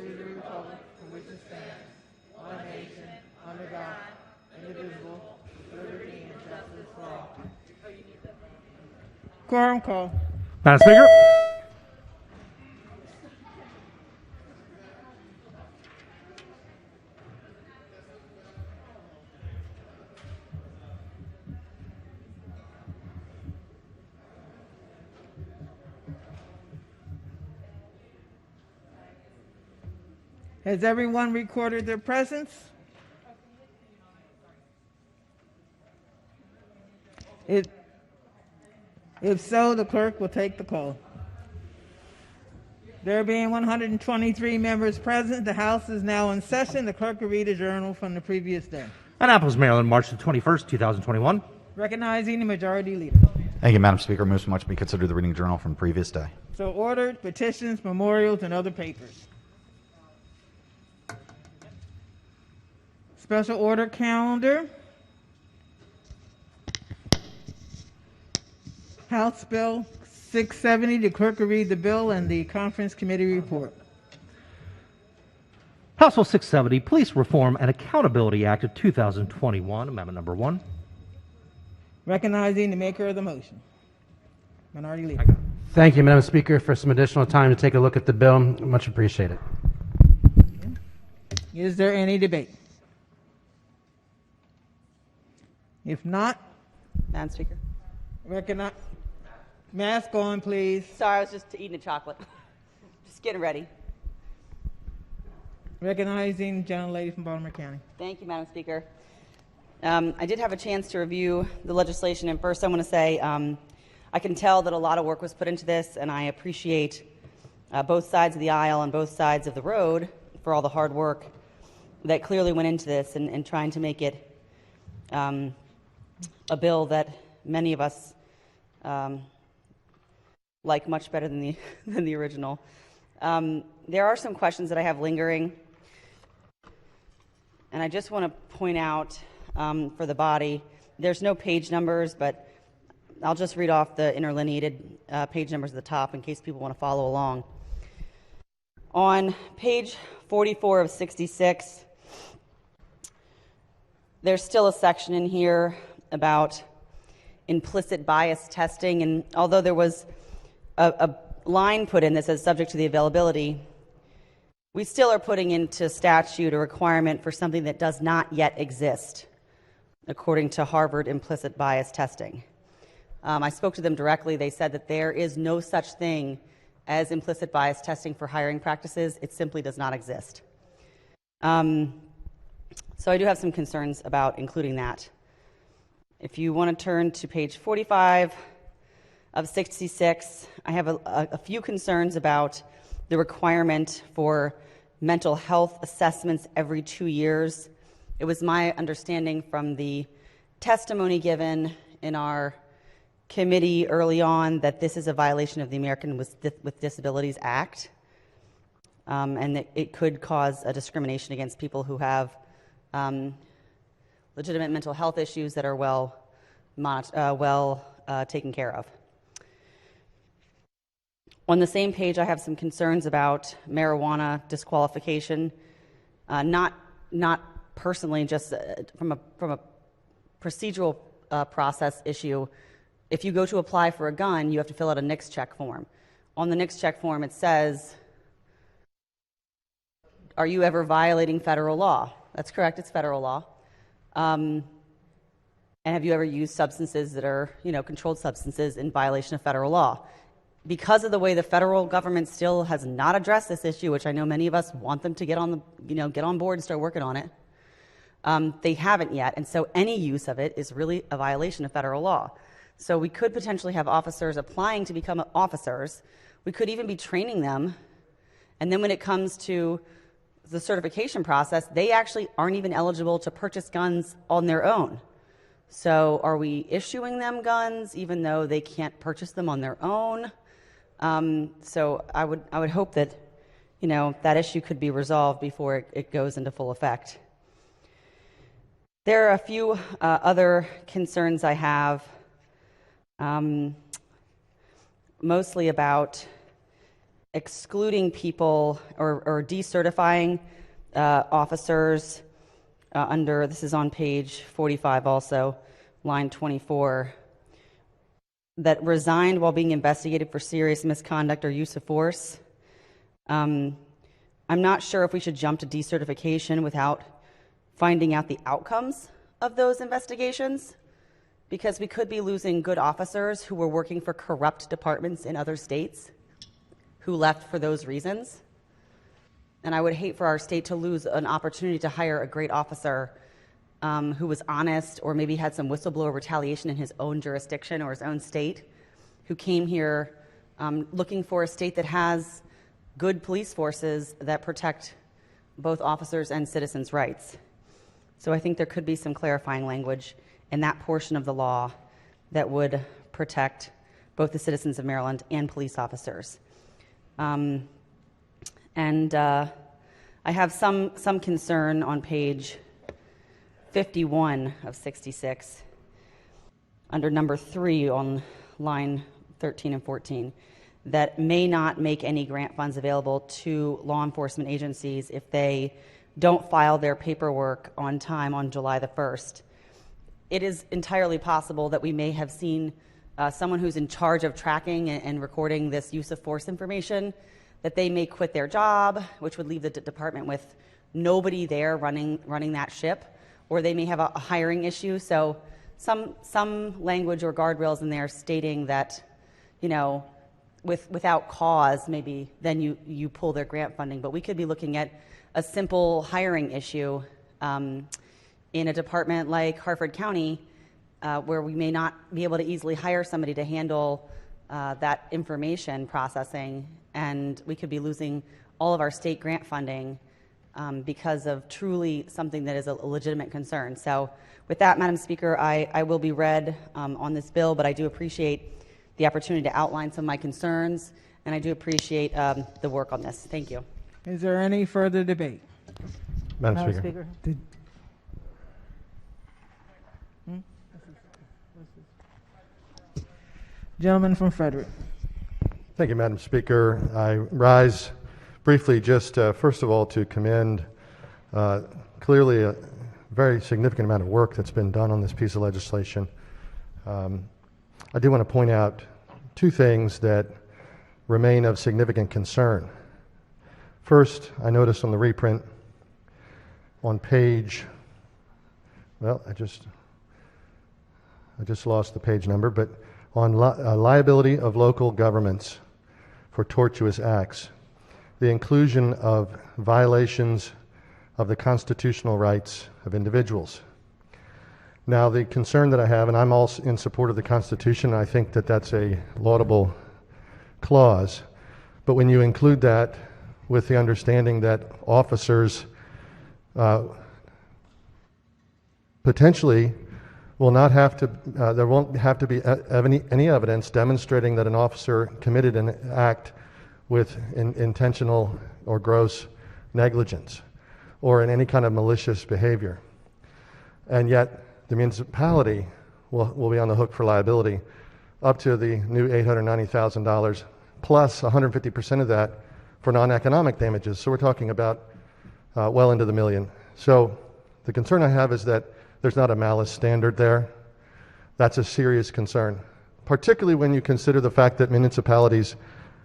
to the republic for which it stands, one nation, under God, indivisible, with liberty and justice for all. Quorum call. Madam Speaker. Has everyone recorded their presence? If so, the clerk will take the call. There being 123 members present, the House is now in session. The clerk will read a journal from the previous day. Annapolis, Maryland, March the 21st, 2021. Recognizing the majority leader. Thank you, Madam Speaker. Moves much be considered the reading journal from the previous day. So ordered, petitions, memorials, and other papers. Special order calendar. House Bill 670. The clerk will read the bill and the conference committee report. House Bill 670, Police Reform and Accountability Act of 2021, Amendment Number 1. Recognizing the maker of the motion. Minority Leader. Thank you, Madam Speaker, for some additional time to take a look at the bill. Much appreciated. Is there any debate? If not, Madam Speaker. recognize. Mask on, please. Sorry, I was just eating a chocolate. Just getting ready. Recognizing gentlelady from Baltimore County. Thank you, Madam Speaker. I did have a chance to review the legislation, and first I want to say I can tell that a lot of work was put into this, and I appreciate both sides of the aisle and both sides of the road for all the hard work that clearly went into this and trying to make it a bill that many of us like much better than the original. There are some questions that I have lingering, and I just want to point out for the body, there's no page numbers, but I'll just read off the interlineated page numbers at the top in case people want to follow along. On page 44 of 66, there's still a section in here about implicit bias testing, and although there was a line put in that says subject to the availability, we still are putting into statute a requirement for something that does not yet exist, according to Harvard implicit bias testing. I spoke to them directly. They said that there is no such thing as implicit bias testing for hiring practices. It simply does not exist. So I do have some concerns about including that. If you want to turn to page 45 of 66, I have a few concerns about the requirement for mental health assessments every 2 years. It was my understanding from the testimony given in our committee early on that this is a violation of the American with Disabilities Act, and that it could cause a discrimination against people who have legitimate mental health issues that are well taken care of. On the same page, I have some concerns about marijuana disqualification, not personally, just from a procedural process issue. If you go to apply for a gun, you have to fill out a NICS check form. On the NICS check form, it says, are you ever violating federal law? That's correct, it's federal law. And have you ever used substances that are, controlled substances in violation of federal law? Because of the way the federal government still has not addressed this issue, which I know many of us want them to get on board and start working on it, they haven't yet, and so any use of it is really a violation of federal law. So we could potentially have officers applying to become officers. We could even be training them, and then when it comes to the certification process, they actually aren't even eligible to purchase guns on their own. So are we issuing them guns even though they can't purchase them on their own? So I would hope that that issue could be resolved before it goes into full effect. There are a few other concerns I have, mostly about excluding people or decertifying officers under, this is on page 45 also, line 24, that resigned while being investigated for serious misconduct or use of force. I'm not sure if we should jump to decertification without finding out the outcomes of those investigations, because we could be losing good officers who were working for corrupt departments in other states who left for those reasons. And I would hate for our state to lose an opportunity to hire a great officer who was honest, or maybe had some whistleblower retaliation in his own jurisdiction or his own state, who came here looking for a state that has good police forces that protect both officers and citizens' rights. So I think there could be some clarifying language in that portion of the law that would protect both the citizens of Maryland and police officers. I have some concern on page 51 of 66, under number 3 on line 13 and 14, that may not make any grant funds available to law enforcement agencies if they don't file their paperwork on time on July the 1st. It is entirely possible that we may have seen someone who's in charge of tracking and recording this use of force information, that they may quit their job, which would leave the department with nobody there running that ship, or they may have a hiring issue. So some language or guardrails in there stating that, without cause, maybe then you pull their grant funding. But we could be looking at a simple hiring issue in a department like Harford County, where we may not be able to easily hire somebody to handle that information processing, and we could be losing all of our state grant funding because of truly something that is a legitimate concern. So with that, Madam Speaker, I will be read on this bill, but I do appreciate the opportunity to outline some of my concerns, and I do appreciate the work on this. Thank you. Is there any further debate? Madam Speaker. Gentleman from Frederick. Thank you, Madam Speaker. I rise briefly just, first of all, to commend clearly a very significant amount of work that's been done on this piece of legislation. I do want to point out two things that remain of significant concern. First, I noticed on the reprint on page, well, I just lost the page number, but on liability of local governments for tortuous acts, the inclusion of violations of the constitutional rights of individuals. Now, the concern that I have, and I'm also in support of the Constitution, I think that that's a laudable clause, but when you include that with the understanding that officers potentially will not have to, there won't have to be any evidence demonstrating that an officer committed an act with intentional or gross negligence or in any kind of malicious behavior. And yet the municipality will be on the hook for liability up to the new $890,000 plus 150% of that for non-economic damages. So we're talking about well into the million. So the concern I have is that there's not a malice standard there. That's a serious concern, particularly when you consider the fact that municipalities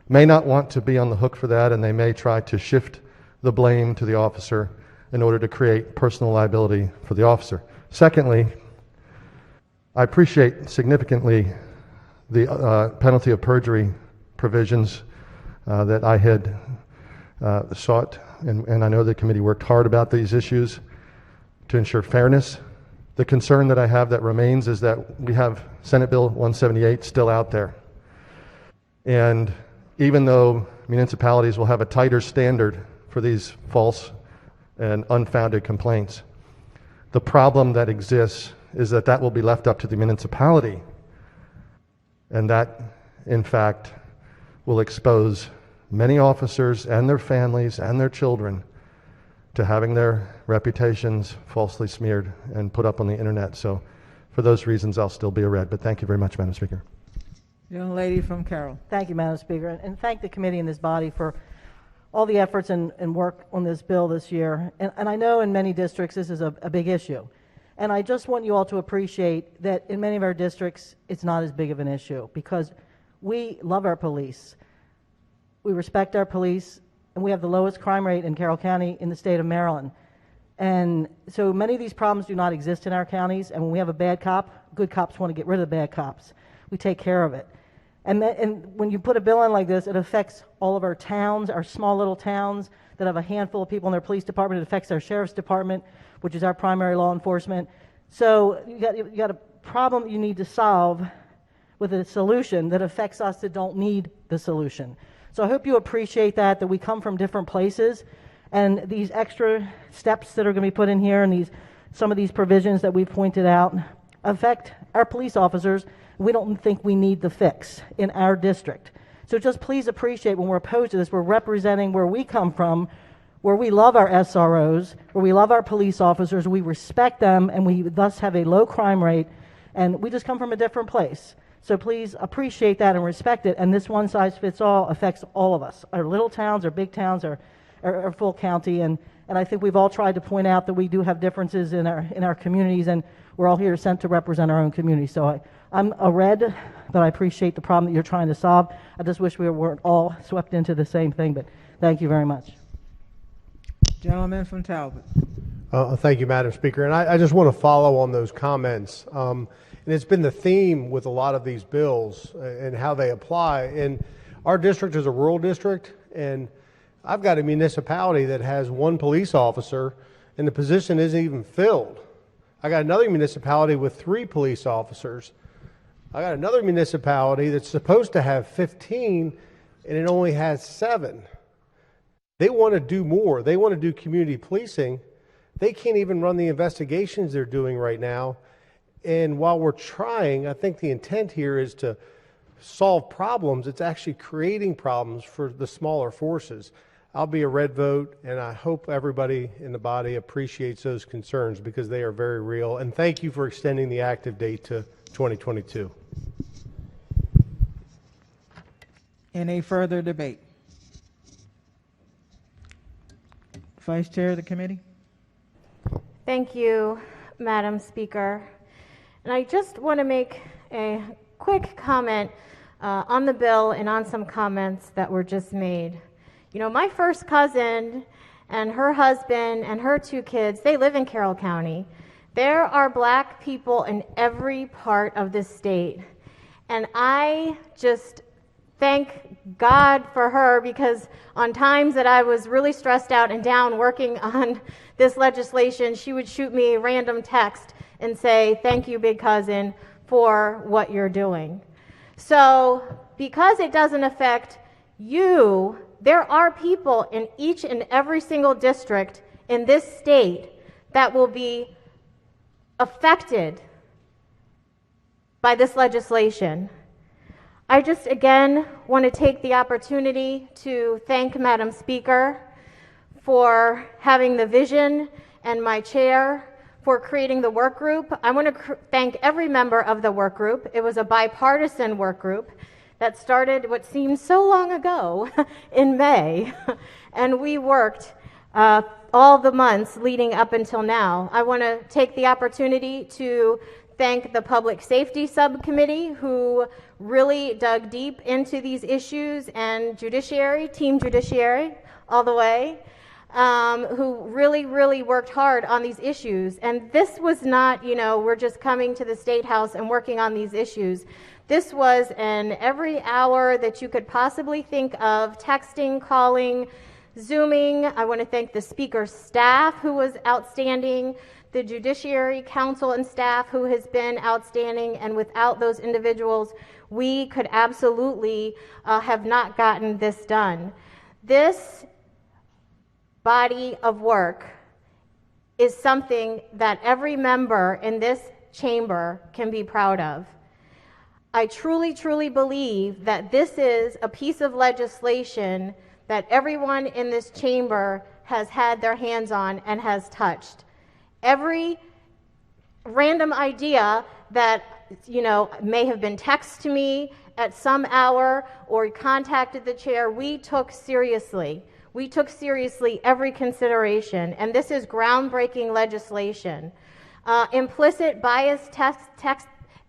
may not want to be on the hook for that, and they may try to shift the blame to the officer in order to create personal liability for the officer. Secondly, I appreciate significantly the penalty of perjury provisions that I had sought, and I know the committee worked hard about these issues to ensure fairness. The concern that I have that remains is that we have Senate Bill 178 still out there. And even though municipalities will have a tighter standard for these false and unfounded complaints, the problem that exists is that that will be left up to the municipality. And that, in fact, will expose many officers and their families and their children to having their reputations falsely smeared and put up on the internet. So for those reasons, I'll still be a red. But thank you very much, Madam Speaker. Young lady from Carroll. Thank you, Madam Speaker, and thank the committee and this body for all the efforts and work on this bill this year. And I know in many districts this is a big issue. And I just want you all to appreciate that in many of our districts it's not as big of an issue because we love our police. We respect our police, and we have the lowest crime rate in Carroll County in the state of Maryland. And so many of these problems do not exist in our counties, and when we have a bad cop, good cops want to get rid of the bad cops. We take care of it. And when you put a bill in like this, it affects all of our towns, our small little towns that have a handful of people in their police department. It affects our sheriff's department, which is our primary law enforcement. So you got a problem you need to solve with a solution that affects us that don't need the solution. So I hope you appreciate that we come from different places, and these extra steps that are going to be put in here and some of these provisions that we've pointed out affect our police officers. We don't think we need the fix in our district. So just please appreciate when we're opposed to this, we're representing where we come from, where we love our SROs, where we love our police officers, we respect them, and we thus have a low crime rate, and we just come from a different place. So please appreciate that and respect it, and this one-size-fits-all affects all of us, our little towns, our big towns, our full county, and I think we've all tried to point out that we do have differences in our communities, and we're all here sent to represent our own community. So I'm a red, but I appreciate the problem that you're trying to solve. I just wish we weren't all swept into the same thing, but thank you very much. Gentleman from Talbot. Thank you, Madam Speaker. And I just want to follow on those comments. And it's been the theme with a lot of these bills and how they apply. And our district is a rural district, and I've got a municipality that has one police officer, and the position isn't even filled. I got another municipality with 3 police officers. I got another municipality that's supposed to have 15, and it only has 7. They want to do more. They want to do community policing. They can't even run the investigations they're doing right now. And while we're trying, I think the intent here is to solve problems. It's actually creating problems for the smaller forces. I'll be a red vote, and I hope everybody in the body appreciates those concerns because they are very real. And thank you for extending the active date to 2022. Any further debate? Vice Chair of the committee. Thank you, Madam Speaker. And I just want to make a quick comment on the bill and on some comments that were just made. You know, my first cousin and her husband and her 2 kids, they live in Carroll County. There are black people in every part of this state. And I just thank God for her, because on times that I was really stressed out and down working on this legislation, she would shoot me a random text and say, "Thank you, big cousin, for what you're doing." So because it doesn't affect you, there are people in each and every single district in this state that will be affected by this legislation. I just again want to take the opportunity to thank Madam Speaker for having the vision and my chair for creating the work group. I want to thank every member of the work group. It was a bipartisan work group that started what seems so long ago in May, and we worked all the months leading up until now. I want to take the opportunity to thank the Public Safety Subcommittee, who really dug deep into these issues, and Judiciary, Team Judiciary, all the way, who really worked hard on these issues. And this was not, we're just coming to the State House and working on these issues. This was an every hour that you could possibly think of, texting, calling, Zooming. I want to thank the Speaker's staff, who was outstanding, the Judiciary Council and staff, who has been outstanding, and without those individuals, we could absolutely have not gotten this done. This body of work is something that every member in this chamber can be proud of. I truly believe that this is a piece of legislation that everyone in this chamber has had their hands on and has touched. Every random idea that may have been text to me at some hour or contacted the chair, we took seriously. We took seriously every consideration, and this is groundbreaking legislation. Implicit bias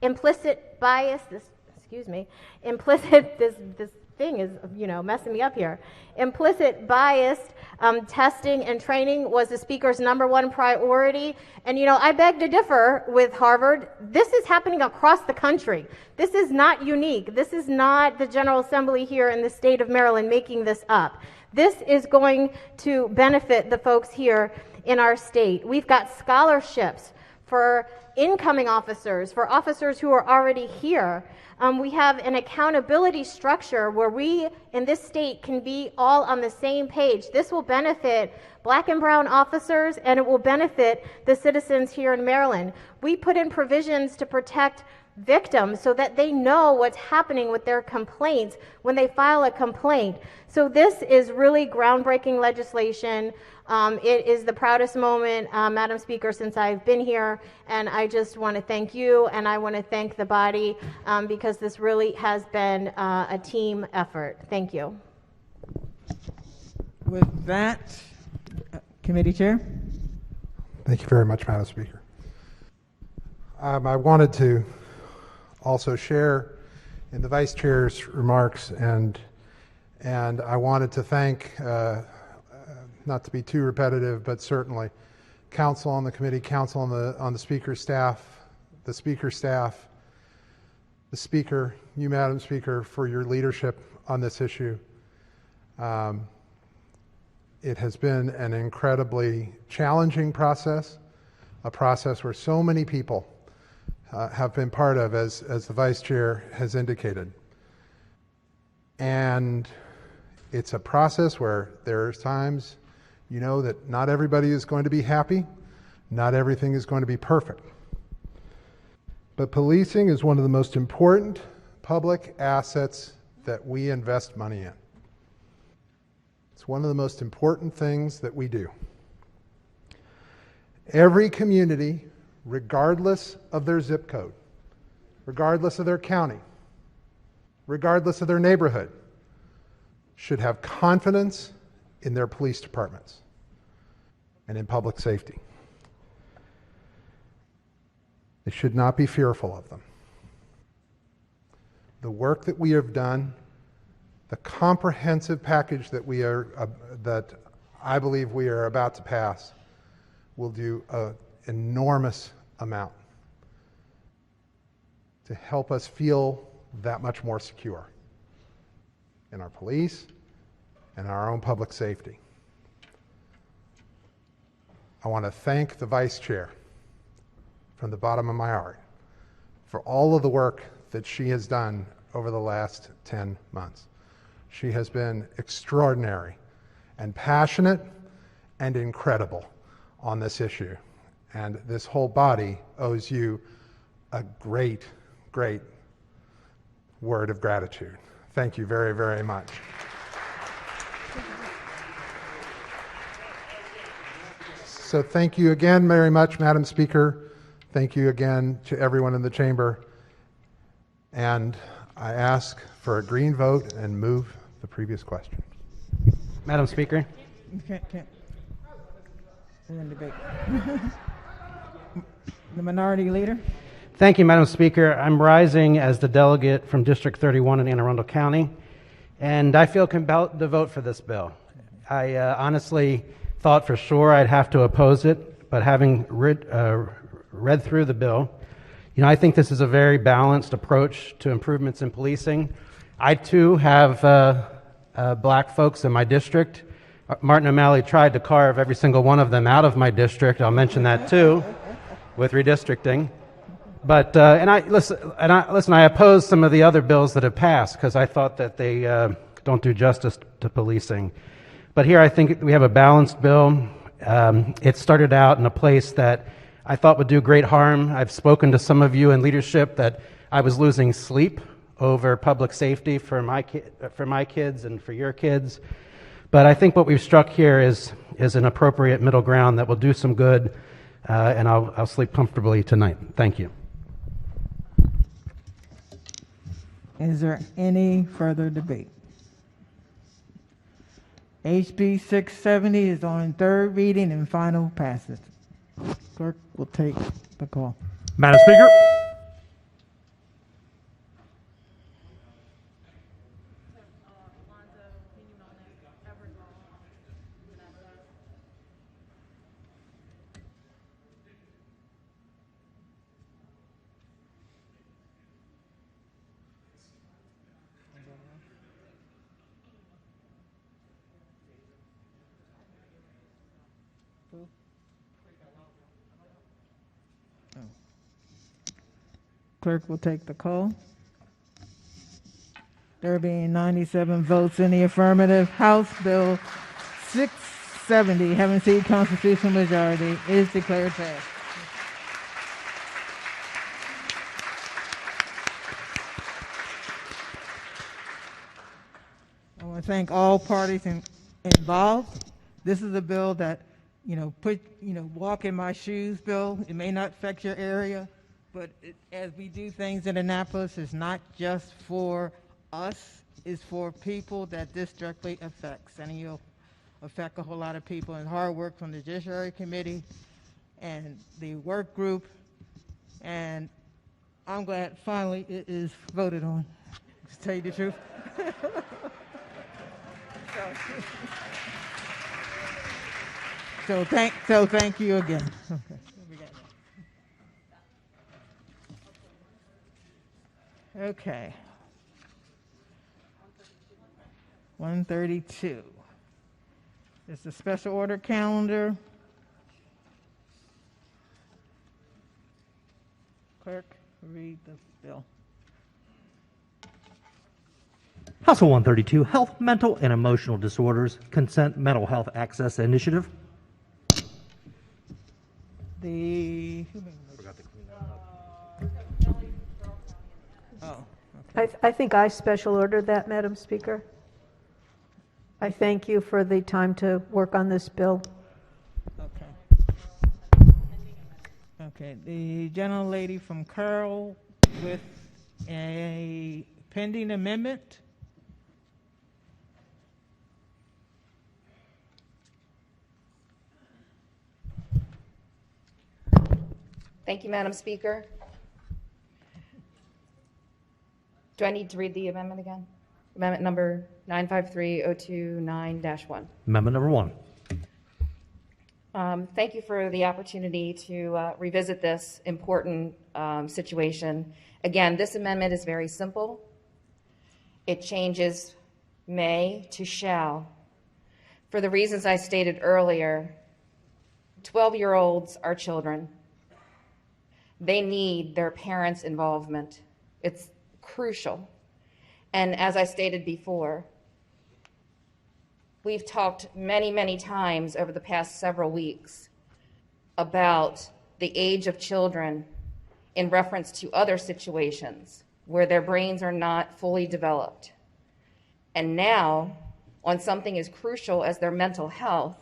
implicit bias, this thing is, messing me up here. Implicit bias testing and training was the speaker's #1 priority. And, I beg to differ with Harvard. This is happening across the country. This is not unique. This is not the General Assembly here in the state of Maryland making this up. This is going to benefit the folks here in our state. We've got scholarships for incoming officers, for officers who are already here. We have an accountability structure where we in this state can be all on the same page. This will benefit black and brown officers, and it will benefit the citizens here in Maryland. We put in provisions to protect victims so that they know what's happening with their complaints when they file a complaint. So this is really groundbreaking legislation. It is the proudest moment, Madam Speaker, since I've been here, and I just want to thank you, and I want to thank the body because this really has been a team effort. Thank you. With that, Committee Chair. Thank you very much, Madam Speaker. I wanted to also share in the Vice Chair's remarks, and I wanted to thank, not to be too repetitive, but certainly counsel on the committee, counsel on the Speaker's staff, the Speaker's staff, the Speaker, you, Madam Speaker, for your leadership on this issue. It has been an incredibly challenging process, a process where so many people have been part of, as the Vice Chair has indicated. And it's a process where there's times, that not everybody is going to be happy, not everything is going to be perfect. But policing is one of the most important public assets that we invest money in. It's one of the most important things that we do. Every community, regardless of their zip code, regardless of their county, regardless of their neighborhood, should have confidence in their police departments and in public safety. They should not be fearful of them. The work that we have done, the comprehensive package that I believe we are about to pass, will do an enormous amount to help us feel that much more secure in our police and our own public safety. I want to thank the Vice Chair from the bottom of my heart for all of the work that she has done over the last 10 months. She has been extraordinary and passionate and incredible on this issue. And this whole body owes you a great, great word of gratitude. Thank you very, very much. So thank you again very much, Madam Speaker. Thank you again to everyone in the chamber. And I ask for a green vote and move the previous question. Madam Speaker. We're in debate. The Minority Leader. Thank you, Madam Speaker. I'm rising as the delegate from District 31 in Anne Arundel County, and I feel compelled to vote for this bill. I honestly thought for sure I'd have to oppose it, but having read through the bill, I think this is a very balanced approach to improvements in policing. I, too, have black folks in my district. Martin O'Malley tried to carve every single one of them out of my district. I'll mention that, too, with redistricting. But I oppose some of the other bills that have passed because I thought that they don't do justice to policing. But here I think we have a balanced bill. It started out in a place that I thought would do great harm. I've spoken to some of you in leadership that I was losing sleep over public safety for my kids and for your kids. But I think what we've struck here is an appropriate middle ground that will do some good, and I'll sleep comfortably tonight. Thank you. Is there any further debate? HB 670 is on third reading and final passage. Clerk will take the call. Madam Speaker. Clerk will take the call. There being 97 votes in the affirmative, House Bill 670, having seen constitutional majority, is declared passed. I want to thank all parties involved. This is a bill that, walk in my shoes bill. It may not affect your area, but as we do things in Annapolis, it's not just for us, it's for people that this directly affects. And you'll affect a whole lot of people. And hard work from the Judiciary Committee and the work group. And I'm glad finally it is voted on, to tell you the truth. So thank you again. Okay. 132. It's the special order calendar. Clerk, read the bill. House Bill 132, Health, Mental, and Emotional Disorders, Consent Mental Health Access Initiative. I think I special ordered that, Madam Speaker. I thank you for the time to work on this bill. Okay, the gentlelady from Carroll with a pending amendment. Thank you, Madam Speaker. Do I need to read the amendment again? Amendment number 953-029-1. Amendment number 1. Thank you for the opportunity to revisit this important situation. Again, this amendment is very simple. It changes may to shall. For the reasons I stated earlier, 12-year-olds are children. They need their parents' involvement. It's crucial. And as I stated before, we've talked many, many times over the past several weeks about the age of children in reference to other situations where their brains are not fully developed. And now, on something as crucial as their mental health,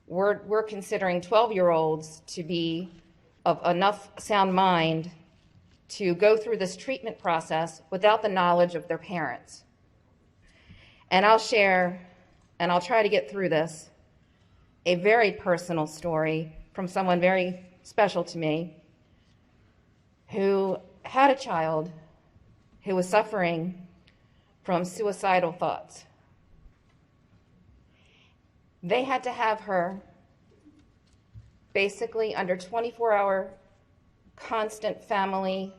we're considering 12-year-olds to be of enough sound mind to go through this treatment process without the knowledge of their parents. And I'll share, and I'll try to get through this, a very personal story from someone very special to me who had a child who was suffering from suicidal thoughts. They had to have her basically under 24-hour constant family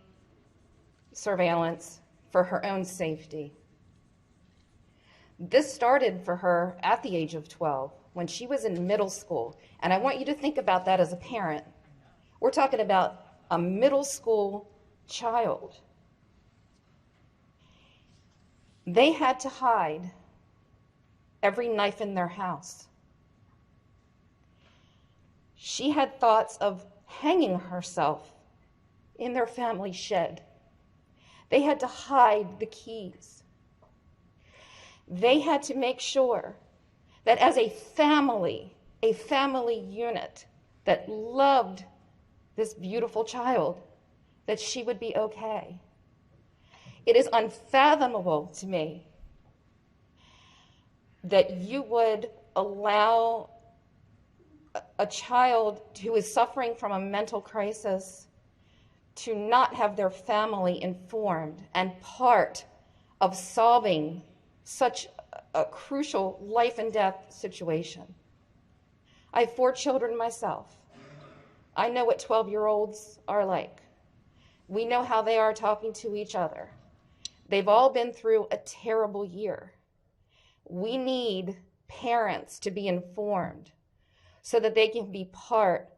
surveillance for her own safety. This started for her at the age of 12 when she was in middle school. And I want you to think about that as a parent. We're talking about a middle school child. They had to hide every knife in their house. She had thoughts of hanging herself in their family shed. They had to hide the keys. They had to make sure that as a family unit that loved this beautiful child, that she would be okay. It is unfathomable to me that you would allow a child who is suffering from a mental crisis to not have their family informed and part of solving such a crucial life and death situation. I have 4 children myself. I know what 12-year-olds are like. We know how they are talking to each other. They've all been through a terrible year. We need parents to be informed so that they can be part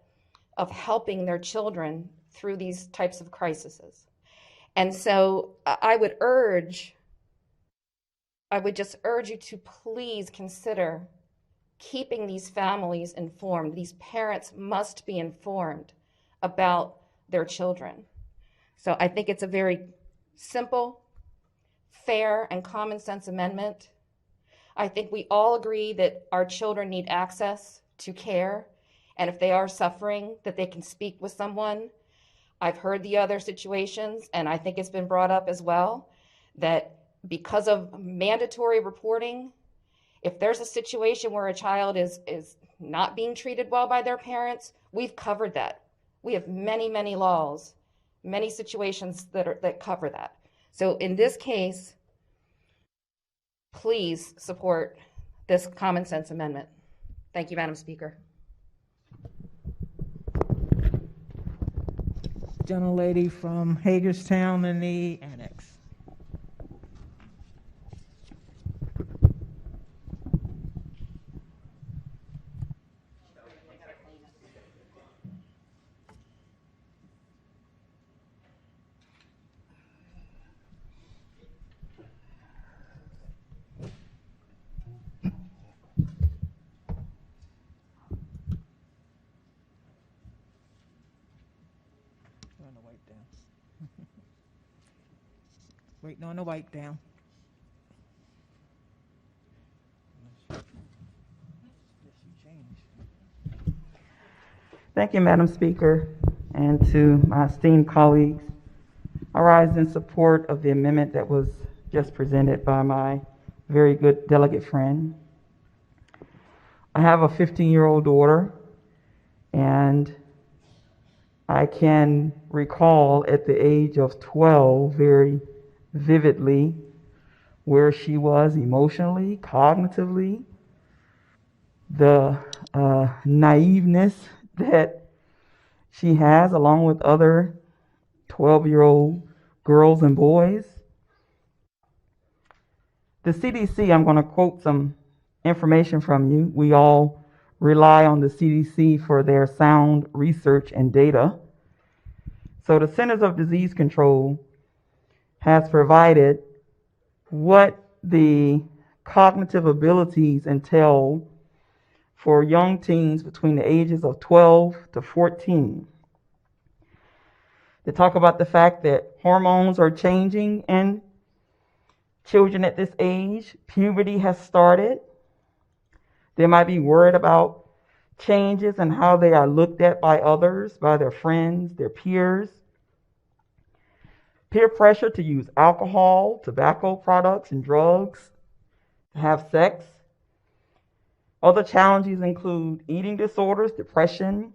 of helping their children through these types of crises. And so I would just urge you to please consider keeping these families informed. These parents must be informed about their children. So I think it's a very simple, fair, and common sense amendment. I think we all agree that our children need access to care, and if they are suffering, that they can speak with someone. I've heard the other situations, and I think it's been brought up as well, that because of mandatory reporting, if there's a situation where a child is not being treated well by their parents, we've covered that. We have many, many laws, many situations that cover that. So in this case, please support this common sense amendment. Thank you, Madam Speaker. Gentlelady from Hagerstown in the annex. Waiting on the wipe down. Thank you, Madam Speaker, and to my esteemed colleagues. I rise in support of the amendment that was just presented by my very good delegate friend. I have a 15-year-old daughter, and I can recall at the age of 12 very vividly where she was emotionally, cognitively, the naiveness that she has along with other 12-year-old girls and boys. The CDC, I'm going to quote some information from you. We all rely on the CDC for their sound research and data. So the Centers of Disease Control has provided what the cognitive abilities entail for young teens between the ages of 12 to 14. They talk about the fact that hormones are changing in children at this age. Puberty has started. They might be worried about changes in how they are looked at by others, by their friends, their peers. Peer pressure to use alcohol, tobacco products, and drugs, to have sex. Other challenges include eating disorders, depression,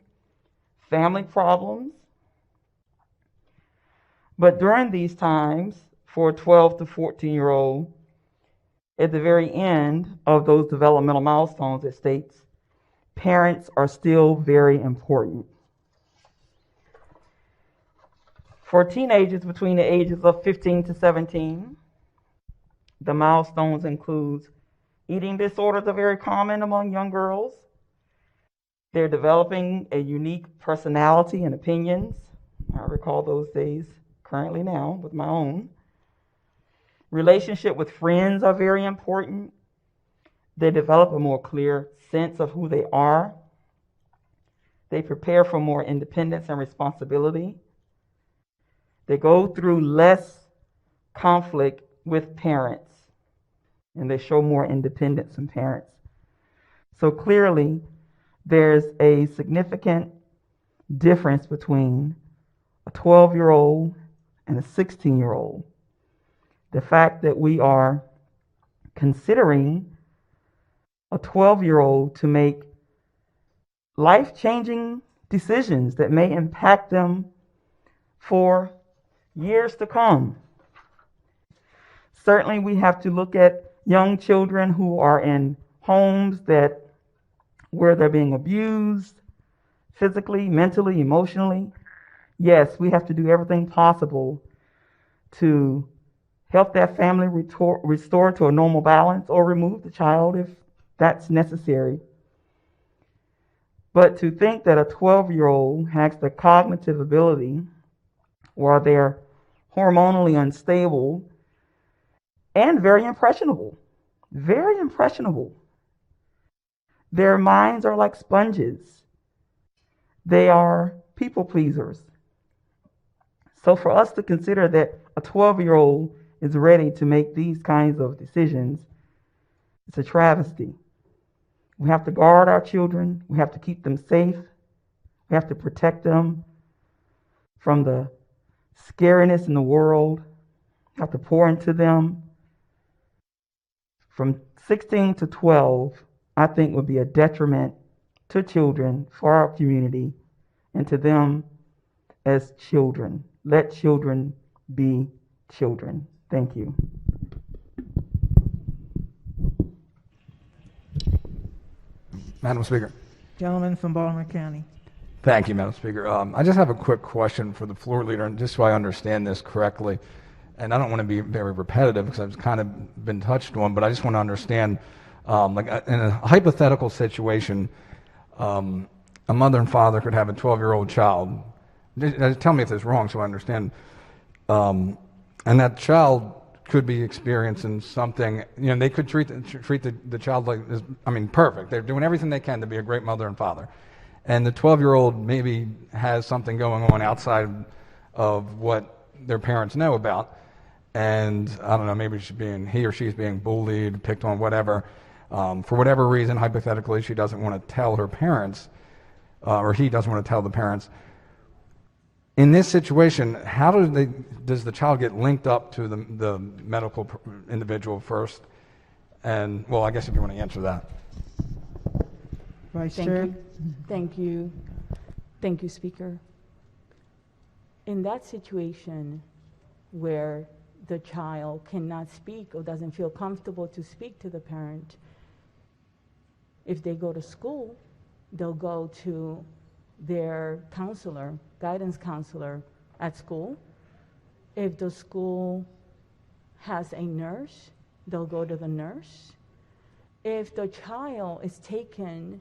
family problems. But during these times, for a 12 to 14-year-old, at the very end of those developmental milestones, it states, parents are still very important. For teenagers between the ages of 15 to 17, the milestones include eating disorders are very common among young girls. They're developing a unique personality and opinions. I recall those days currently now with my own. Relationship with friends are very important. They develop a more clear sense of who they are. They prepare for more independence and responsibility. They go through less conflict with parents, and they show more independence in parents. So clearly, there's a significant difference between a 12-year-old and a 16-year-old. the fact that we are considering a 12-year-old to make life-changing decisions that may impact them for years to come. Certainly, we have to look at young children who are in homes where they're being abused physically, mentally, emotionally. Yes, we have to do everything possible to help that family restore to a normal balance or remove the child if that's necessary. But to think that a 12-year-old has the cognitive ability, or they're hormonally unstable and very impressionable, their minds are like sponges. They are people pleasers. So for us to consider that a 12-year-old is ready to make these kinds of decisions, it's a travesty. We have to guard our children. We have to keep them safe. We have to protect them from the scariness in the world. We have to pour into them. From 16 to 12, I think would be a detriment to children, for our community, and to them as children. Let children be children. Thank you. Madam Speaker. Gentleman from Baltimore County. Thank you, Madam Speaker. I just have a quick question for the floor leader, and just so I understand this correctly. And I don't want to be very repetitive because I've kind of been touched on, but I just want to understand, like in a hypothetical situation, a mother and father could have a 12-year-old child. Tell me if this is wrong so I understand. And that child could be experiencing something, they could treat the child like, perfect. They're doing everything they can to be a great mother and father. And the 12-year-old maybe has something going on outside of what their parents know about. And I don't know, maybe he or she's being bullied, picked on, whatever. For whatever reason, hypothetically, she doesn't want to tell her parents, or he doesn't want to tell the parents. In this situation, how does the child get linked up to the medical individual first? And, well, I guess if you want to answer that. Vice Chair. Thank you, Speaker. In that situation where the child cannot speak or doesn't feel comfortable to speak to the parent, if they go to school, they'll go to their counselor, guidance counselor at school. If the school has a nurse, they'll go to the nurse. If the child is taken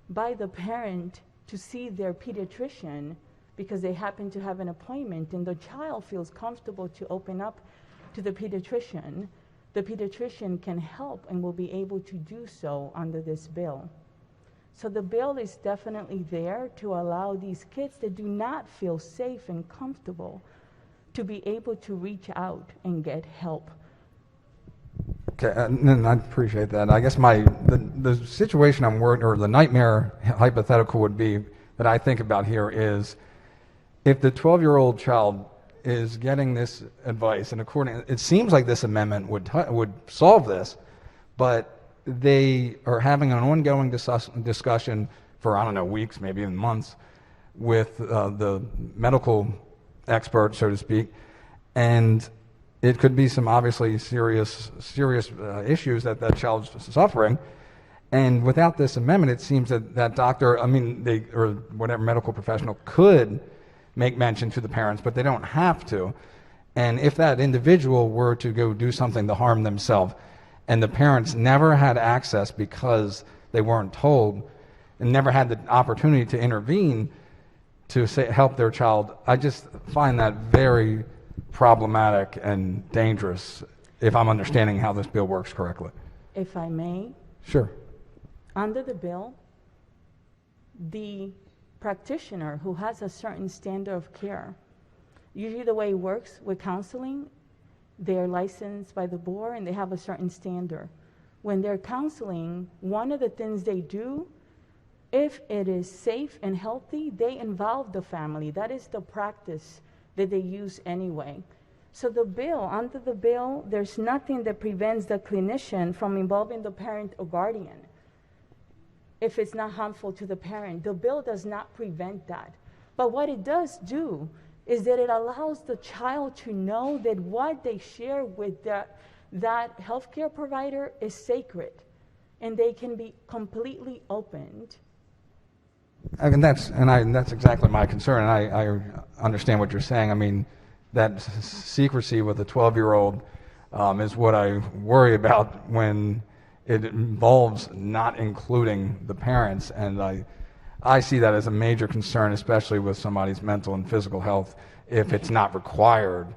by the parent to see their pediatrician because they happen to have an appointment and the child feels comfortable to open up to the pediatrician can help and will be able to do so under this bill. So the bill is definitely there to allow these kids that do not feel safe and comfortable to be able to reach out and get help. Okay, and I appreciate that. I guess the situation I'm worried, or the nightmare hypothetical would be that I think about here is if the 12-year-old child is getting this advice, and it seems like this amendment would solve this, but they are having an ongoing discussion for, I don't know, weeks, maybe even months, with the medical expert, so to speak, and it could be some obviously serious issues that child's suffering. And without this amendment, it seems that doctor, or whatever medical professional could make mention to the parents, but they don't have to. And if that individual were to go do something to harm themselves, and the parents never had access because they weren't told, and never had the opportunity to intervene to help their child, I just find that very problematic and dangerous, if I'm understanding how this bill works correctly. If I may? Sure. Under the bill, the practitioner who has a certain standard of care, usually the way it works with counseling, they're licensed by the board and they have a certain standard. When they're counseling, one of the things they do, if it is safe and healthy, they involve the family. That is the practice that they use anyway. So the bill, under the bill, there's nothing that prevents the clinician from involving the parent or guardian if it's not harmful to the parent. The bill does not prevent that. But what it does do is that it allows the child to know that what they share with that healthcare provider is sacred, and they can be completely opened. And that's exactly my concern. And I understand what you're saying. I mean, that secrecy with a 12-year-old is what I worry about when it involves not including the parents. And I see that as a major concern, especially with somebody's mental and physical health, if it's not required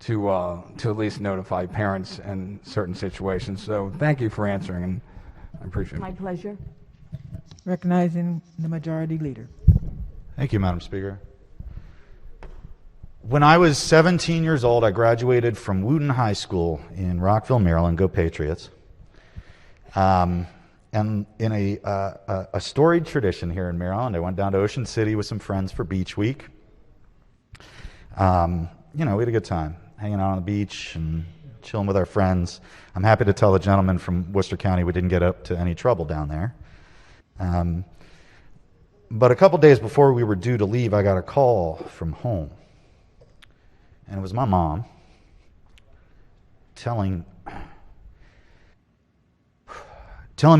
to at least notify parents in certain situations. So thank you for answering, and I appreciate it. My pleasure. Recognizing the majority leader. Thank you, Madam Speaker. When I was 17 years old, I graduated from Wooten High School in Rockville, Maryland. Go Patriots. And in a storied tradition here in Maryland, I went down to Ocean City with some friends for Beach Week. We had a good time hanging out on the beach and chilling with our friends. I'm happy to tell the gentleman from Worcester County we didn't get up to any trouble down there. But a couple days before we were due to leave, I got a call from home. And it was my mom telling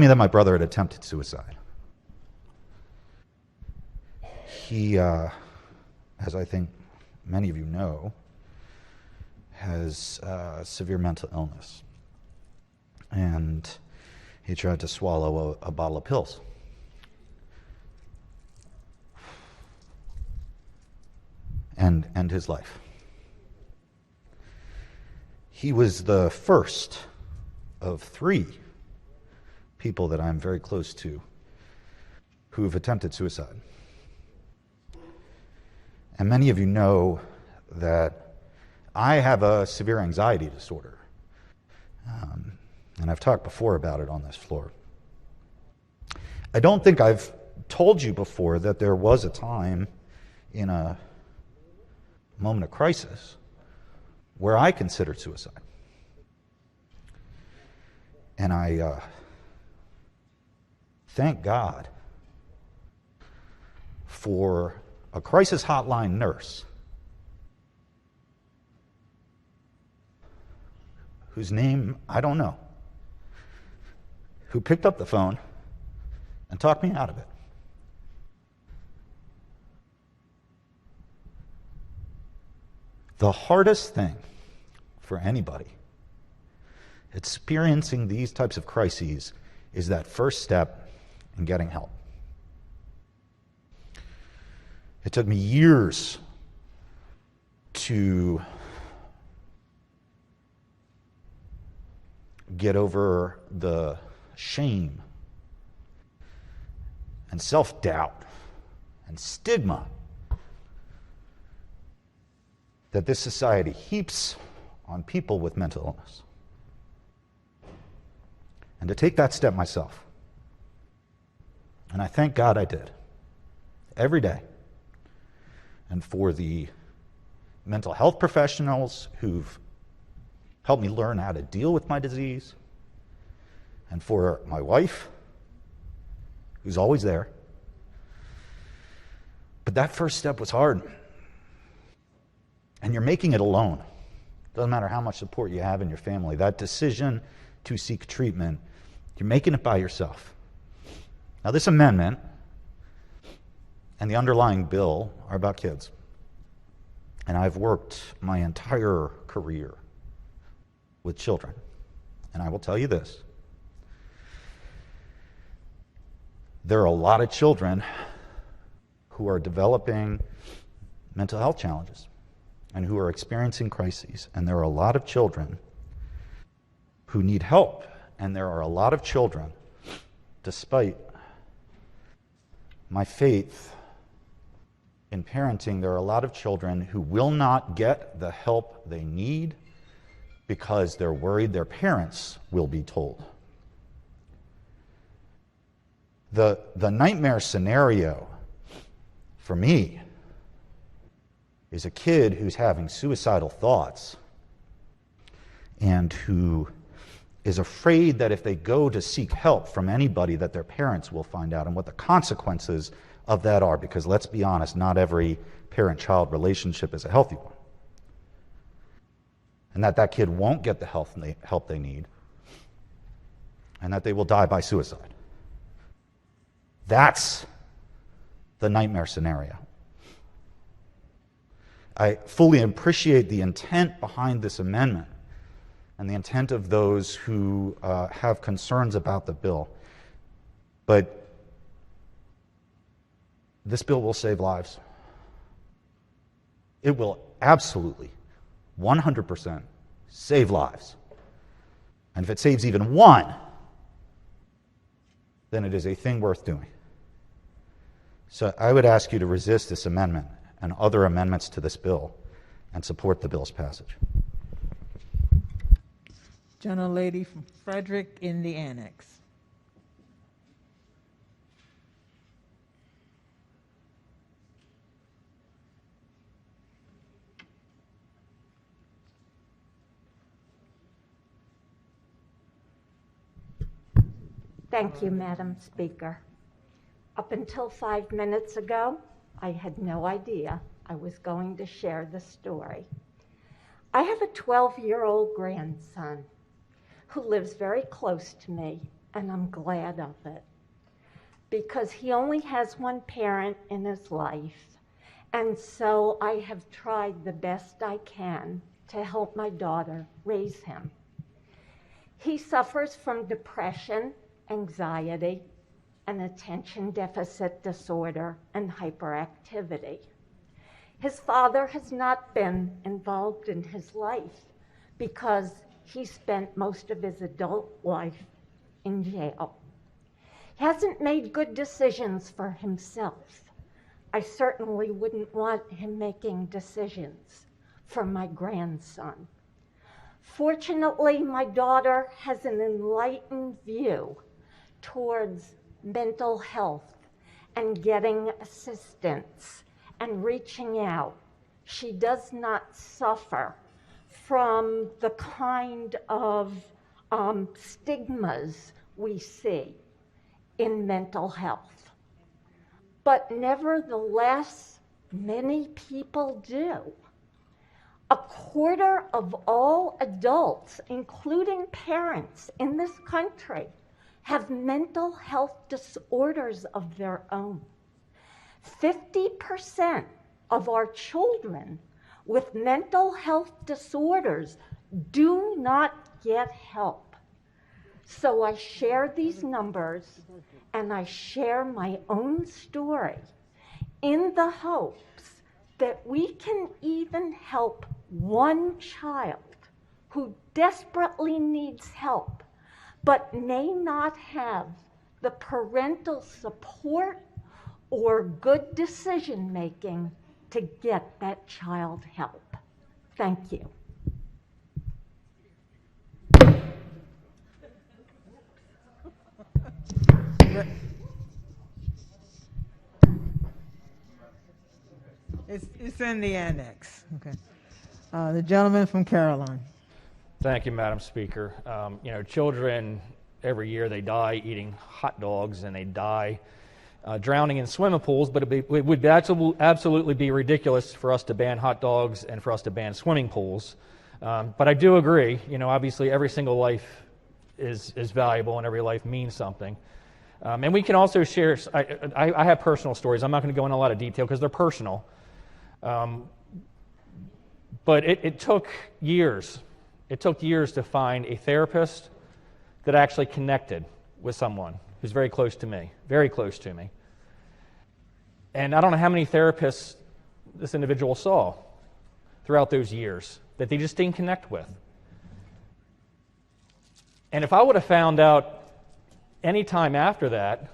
me that my brother had attempted suicide. He, as I think many of you know, has severe mental illness. And he tried to swallow a bottle of pills. And end his life. He was the first of 3 people that I'm very close to who have attempted suicide. And many of you know that I have a severe anxiety disorder. And I've talked before about it on this floor. I don't think I've told you before that there was a time in a moment of crisis where I considered suicide. And I thank God for a crisis hotline nurse whose name I don't know, who picked up the phone and talked me out of it. The hardest thing for anybody experiencing these types of crises is that first step in getting help. It took me years to get over the shame and self-doubt and stigma that this society heaps on people with mental illness. And to take that step myself. And I thank God I did. Every day. And for the mental health professionals who've helped me learn how to deal with my disease. And for my wife, who's always there. But that first step was hard. And you're making it alone. Doesn't matter how much support you have in your family. That decision to seek treatment, you're making it by yourself. Now, this amendment and the underlying bill are about kids. And I've worked my entire career with children. And I will tell you this. There are a lot of children who are developing mental health challenges and who are experiencing crises. And there are a lot of children who need help. And there are a lot of children, despite my faith in parenting, there are a lot of children who will not get the help they need because they're worried their parents will be told. The nightmare scenario for me is a kid who's having suicidal thoughts and who is afraid that if they go to seek help from anybody that their parents will find out and what the consequences of that are, because let's be honest, not every parent-child relationship is a healthy one. And that kid won't get the help they need, and that they will die by suicide. That's the nightmare scenario. I fully appreciate the intent behind this amendment and the intent of those who have concerns about the bill. But this bill will save lives. It will absolutely, 100% save lives. And if it saves even one, then it is a thing worth doing. So I would ask you to resist this amendment and other amendments to this bill and support the bill's passage. Gentlelady from Frederick in the annex. Thank you, Madam Speaker. Up until 5 minutes ago, I had no idea I was going to share the story. I have a 12-year-old grandson who lives very close to me, and I'm glad of it, because he only has one parent in his life, and so I have tried the best I can to help my daughter raise him. He suffers from depression, anxiety, and attention deficit disorder and hyperactivity. His father has not been involved in his life because he spent most of his adult life in jail. He hasn't made good decisions for himself. I certainly wouldn't want him making decisions for my grandson. Fortunately, my daughter has an enlightened view towards mental health and getting assistance and reaching out. She does not suffer from the kind of stigmas we see in mental health. But nevertheless, many people do. A quarter of all adults, including parents in this country, have mental health disorders of their own. 50% of our children with mental health disorders do not get help. So I share these numbers and I share my own story in the hopes that we can even help one child who desperately needs help but may not have the parental support or good decision making to get that child help. Thank you. It's in the annex. Okay. The gentleman from Caroline. Thank you, Madam Speaker. Children every year they die eating hot dogs and they die drowning in swimming pools, but it would absolutely be ridiculous for us to ban hot dogs and for us to ban swimming pools. But I do agree, obviously every single life is valuable and every life means something. And we can also share, I have personal stories. I'm not going to go into a lot of detail because they're personal. But it took years. It took years to find a therapist that actually connected with someone who's very close to me. And I don't know how many therapists this individual saw throughout those years that they just didn't connect with. And if I would have found out any time after that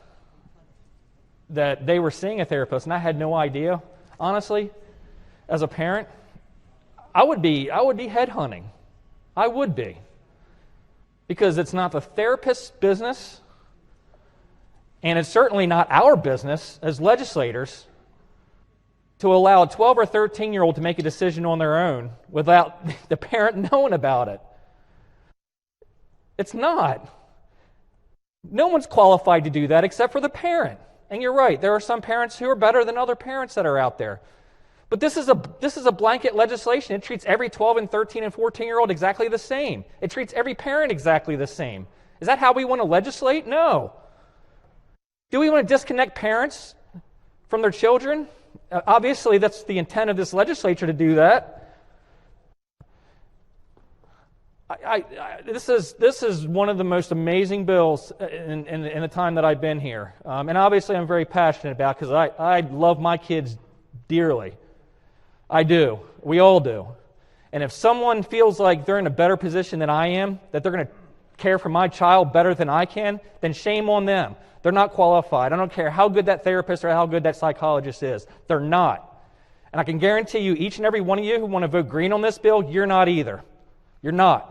they were seeing a therapist and I had no idea, honestly, as a parent, I would be headhunting. I would be. Because it's not the therapist's business, and it's certainly not our business as legislators to allow a 12 or 13-year-old to make a decision on their own without the parent knowing about it. It's not. No one's qualified to do that except for the parent. And you're right, there are some parents who are better than other parents that are out there. But this is a blanket legislation. It treats every 12 and 13 and 14-year-old exactly the same. It treats every parent exactly the same. Is that how we want to legislate? No. Do we want to disconnect parents from their children? Obviously, that's the intent of this legislature to do that. This is one of the most amazing bills in the time that I've been here. And obviously I'm very passionate about it because I love my kids dearly. I do. We all do. And if someone feels like they're in a better position than I am, that they're going to care for my child better than I can, then shame on them. They're not qualified. I don't care how good that therapist or how good that psychologist is. They're not. And I can guarantee you, each and every one of you who want to vote green on this bill, you're not either. You're not.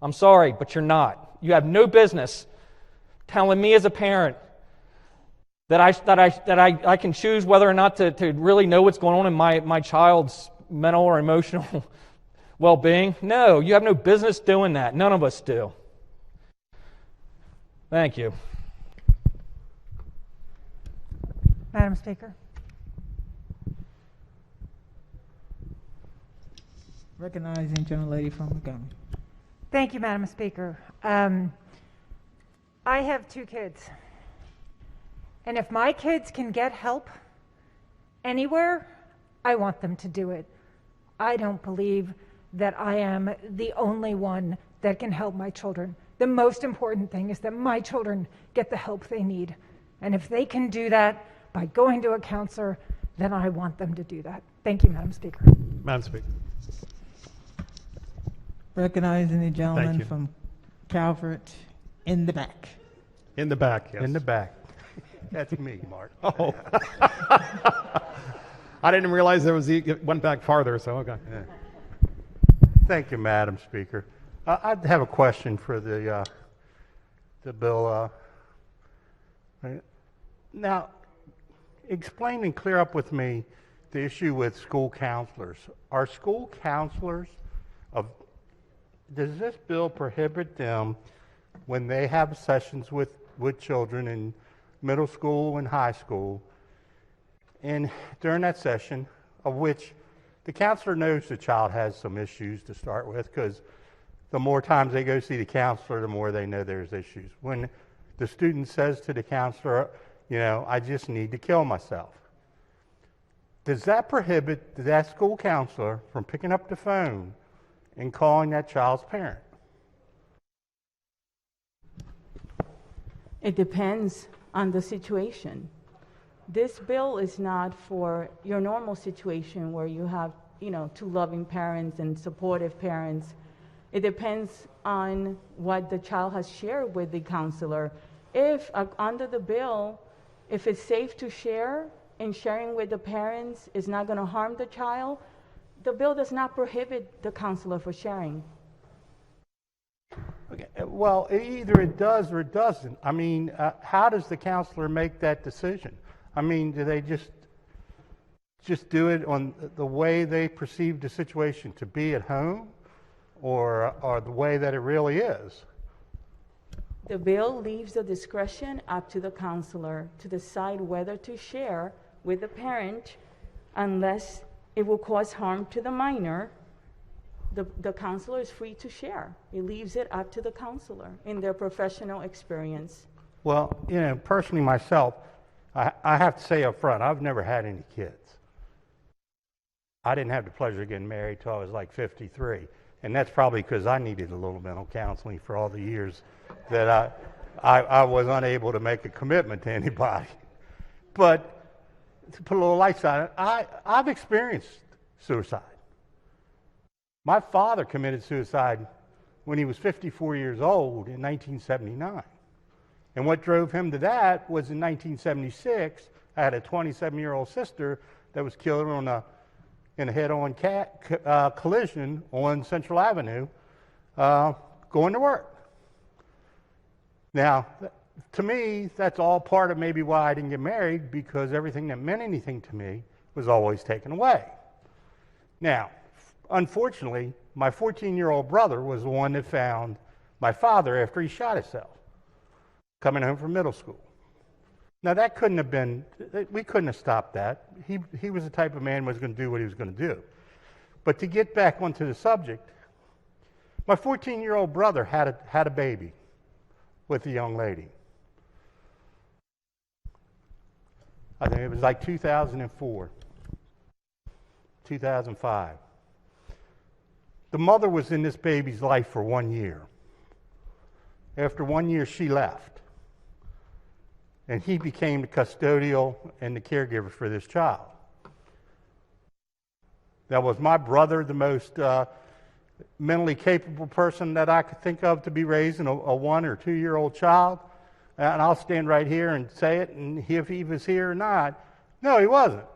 I'm sorry, but you're not. You have no business telling me as a parent that I can choose whether or not to really know what's going on in my child's mental or emotional well-being. No, you have no business doing that. None of us do. Thank you. Madam Speaker. Recognizing gentlelady from Montgomery. Thank you, Madam Speaker. I have 2 kids. And if my kids can get help anywhere, I want them to do it. I don't believe that I am the only one that can help my children. The most important thing is that my children get the help they need. And if they can do that by going to a counselor, then I want them to do that. Thank you, Madam Speaker. Madam Speaker. Recognizing the Thank gentleman you. from Calvert in the back. In the back, yes. In the back. That's me, Mark. Oh. I didn't realize it went back farther, so okay. Yeah. Thank you, Madam Speaker. I have a question for the bill. Now, explain and clear up with me the issue with school counselors. Are school counselors does this bill prohibit them when they have sessions with children in middle school and high school, and during that session, of which the counselor knows the child has some issues to start with, because the more times they go see the counselor, the more they know there's issues. When the student says to the counselor, I just need to kill myself, does that prohibit that school counselor from picking up the phone and calling that child's parent? It depends on the situation. This bill is not for your normal situation where you have, 2 loving parents and supportive parents. It depends on what the child has shared with the counselor. If under the bill, if it's safe to share and sharing with the parents is not going to harm the child, the bill does not prohibit the counselor from sharing. Okay. Well, either it does or it doesn't. I mean, how does the counselor make that decision? I mean, do they just do it on the way they perceive the situation to be at home, or the way that it really is? The bill leaves the discretion up to the counselor to decide whether to share with the parent unless it will cause harm to the minor. The counselor is free to share. It leaves it up to the counselor in their professional experience. Well, personally myself, I have to say up front, I've never had any kids. I didn't have the pleasure of getting married till I was like 53. And that's probably because I needed a little mental counseling for all the years that I was unable to make a commitment to anybody. But to put a little light on it, I've experienced suicide. My father committed suicide when he was 54 years old in 1979. And what drove him to that was in 1976, I had a 27-year-old sister that was killed in a head-on collision on Central Avenue going to work. Now, to me, that's all part of maybe why I didn't get married, because everything that meant anything to me was always taken away. Now, unfortunately, my 14-year-old brother was the one that found my father after he shot himself, coming home from middle school. Now that couldn't have been, we couldn't have stopped that. He was the type of man who was going to do what he was going to do. But to get back onto the subject, my 14-year-old brother had a baby with a young lady. I think it was like 2004, 2005. The mother was in this baby's life for 1 year. After 1 year, she left. And he became the custodial and the caregiver for this child. Now, was my brother the most mentally capable person that I could think of to be raising a 1 or 2 year old child? And I'll stand right here and say it, and if he was here or not, no, he wasn't.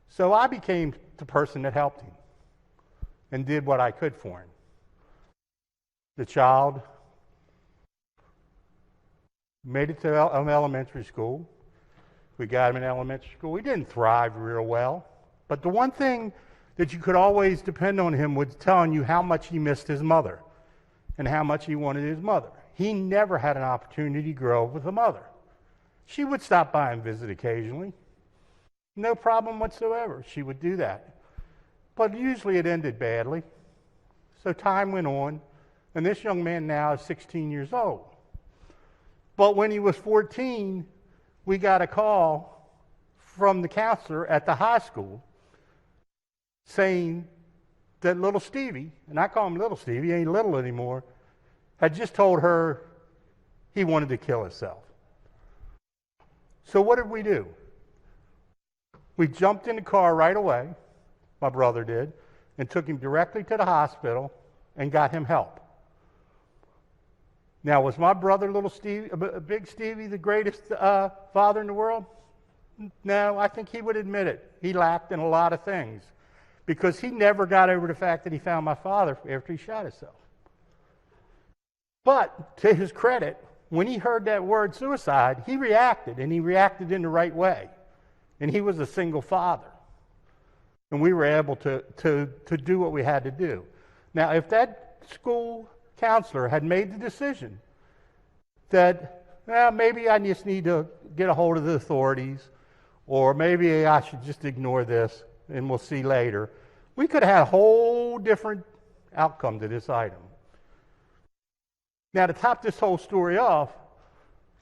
So I became the person that helped him and did what I could for him. The child made it to elementary school. We got him in elementary school. We didn't thrive real well. But the one thing that you could always depend on him was telling you how much he missed his mother and how much he wanted his mother. He never had an opportunity to grow up with a mother. She would stop by and visit occasionally. No problem whatsoever. She would do that. But usually it ended badly. So time went on, and this young man now is 16 years old. But when he was 14, we got a call from the counselor at the high school saying that little Stevie, and I call him little Stevie, he ain't little anymore, had just told her he wanted to kill himself. So what did we do? We jumped in the car right away, my brother did, and took him directly to the hospital and got him help. Now, was my brother, little Stevie, Big Stevie, the greatest father in the world? No, I think he would admit it. He lacked in a lot of things because he never got over the fact that he found my father after he shot himself. But to his credit, when he heard that word suicide, he reacted, and he reacted in the right way. And he was a single father. And we were able to do what we had to do. Now, if that school counselor had made the decision that, well, maybe I just need to get a hold of the authorities, or maybe I should just ignore this and we'll see later, we could have had a whole different outcome to this item. Now, to top this whole story off,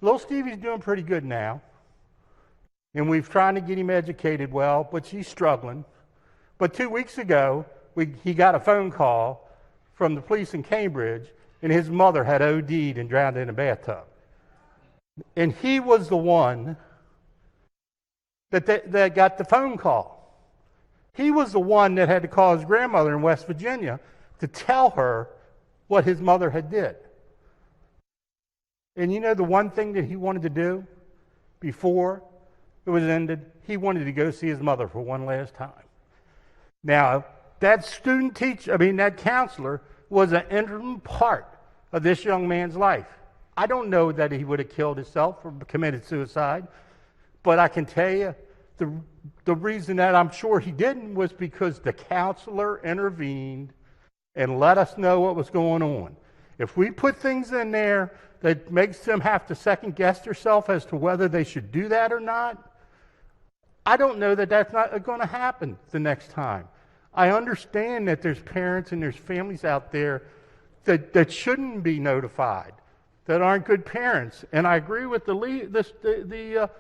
little Stevie's doing pretty good now, and we've tried to get him educated well, but she's struggling. But 2 weeks ago, he got a phone call from the police in Cambridge, and his mother had OD'd and drowned in a bathtub. And he was the one that got the phone call. He was the one that had to call his grandmother in West Virginia to tell her what his mother had did. And you know the one thing that he wanted to do before it was ended? He wanted to go see his mother for one last time. Now, that that counselor was an integral part of this young man's life. I don't know that he would have killed himself or committed suicide, but I can tell you the reason that I'm sure he didn't was because the counselor intervened and let us know what was going on. If we put things in there that makes them have to second guess themselves as to whether they should do that or not, I don't know that that's not going to happen the next time. I understand that there's parents and there's families out there that shouldn't be notified, that aren't good parents. And I agree with the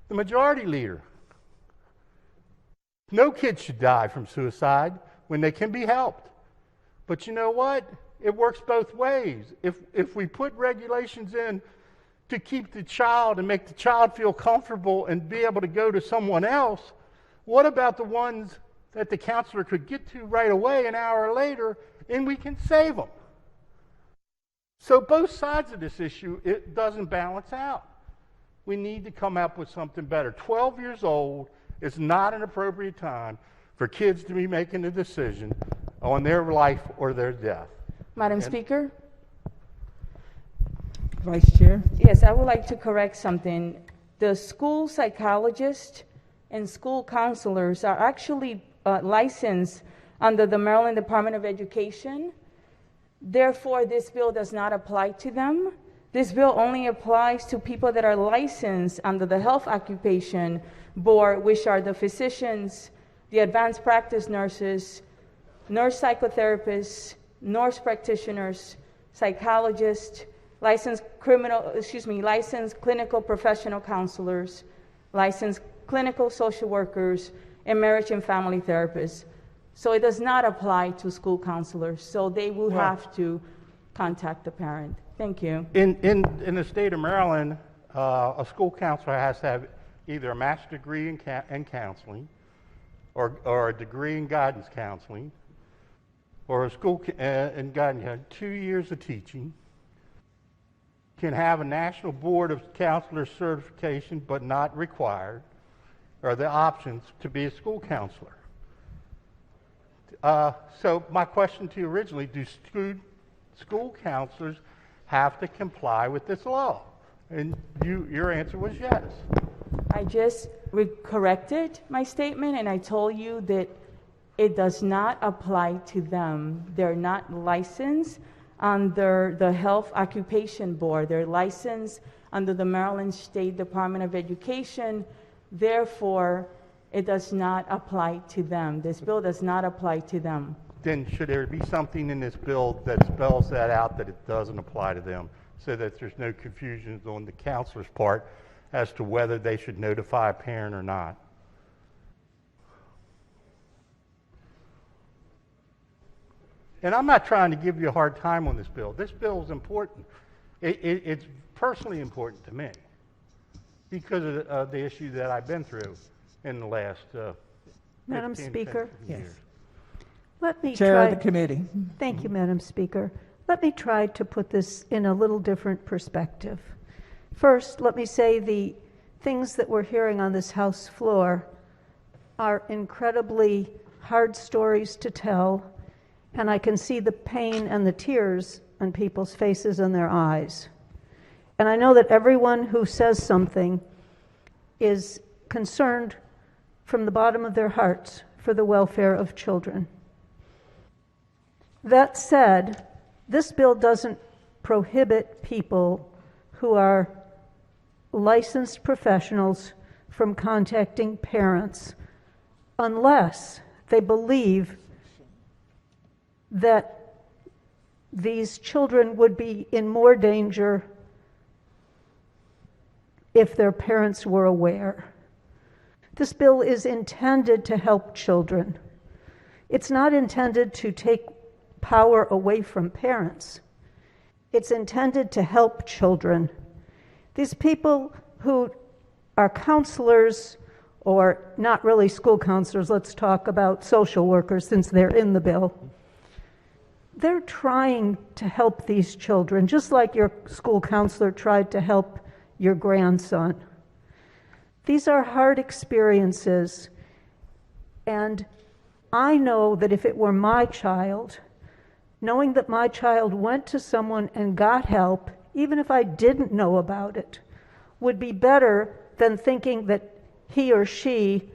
majority leader. No kid should die from suicide when they can be helped. But you know what? It works both ways. If we put regulations in to keep the child and make the child feel comfortable and be able to go to someone else, what about the ones that the counselor could get to right away an hour later and we can save them? So both sides of this issue, it doesn't balance out. We need to come up with something better. 12 years old is not an appropriate time for kids to be making a decision on their life or their death. Madam Speaker? Vice Chair? Yes, I would like to correct something. The school psychologists and school counselors are actually licensed under the Maryland Department of Education, Therefore, this bill does not apply to them. This bill only applies to people that are licensed under the Health Occupation Board, which are the physicians, the advanced practice nurses, nurse psychotherapists, nurse practitioners, psychologists, licensed clinical professional counselors, licensed clinical social workers, and marriage and family therapists. So it does not apply to school counselors. So they will have to contact the parent. Thank you. In the state of Maryland, a school counselor has to have either a master's degree in counseling, or a degree in guidance counseling, or a school in guidance, 2 years of teaching, can have a National Board of Counselor certification, but not required, or the options to be a school counselor. So my question to you originally, do school counselors have to comply with this law? And your answer was yes. I just corrected my statement, and I told you that it does not apply to them. They're not licensed under the Health Occupation Board. They're licensed under the Maryland State Department of Education. Therefore, it does not apply to them. This bill does not apply to them. Then should there be something in this bill that spells that out, that it doesn't apply to them, so that there's no confusion on the counselor's part as to whether they should notify a parent or not? And I'm not trying to give you a hard time on this bill. This bill is important. It's personally important to me because of the issue that I've been through in the last Madam 15, Speaker? 17 years. Let me Chair try. of the committee. Thank you, Madam Speaker. Let me try to put this in a little different perspective. First, let me say the things that we're hearing on this House floor are incredibly hard stories to tell, and I can see the pain and the tears on people's faces and their eyes. And I know that everyone who says something is concerned from the bottom of their hearts for the welfare of children. That said, this bill doesn't prohibit people who are licensed professionals from contacting parents unless they believe that these children would be in more danger if their parents were aware. This bill is intended to help children. It's not intended to take power away from parents. It's intended to help children. These people who are counselors, or not really school counselors, let's talk about social workers since they're in the bill. They're trying to help these children, just like your school counselor tried to help your grandson. These are hard experiences, and I know that if it were my child, knowing that my child went to someone and got help, even if I didn't know about it, would be better than thinking that he or she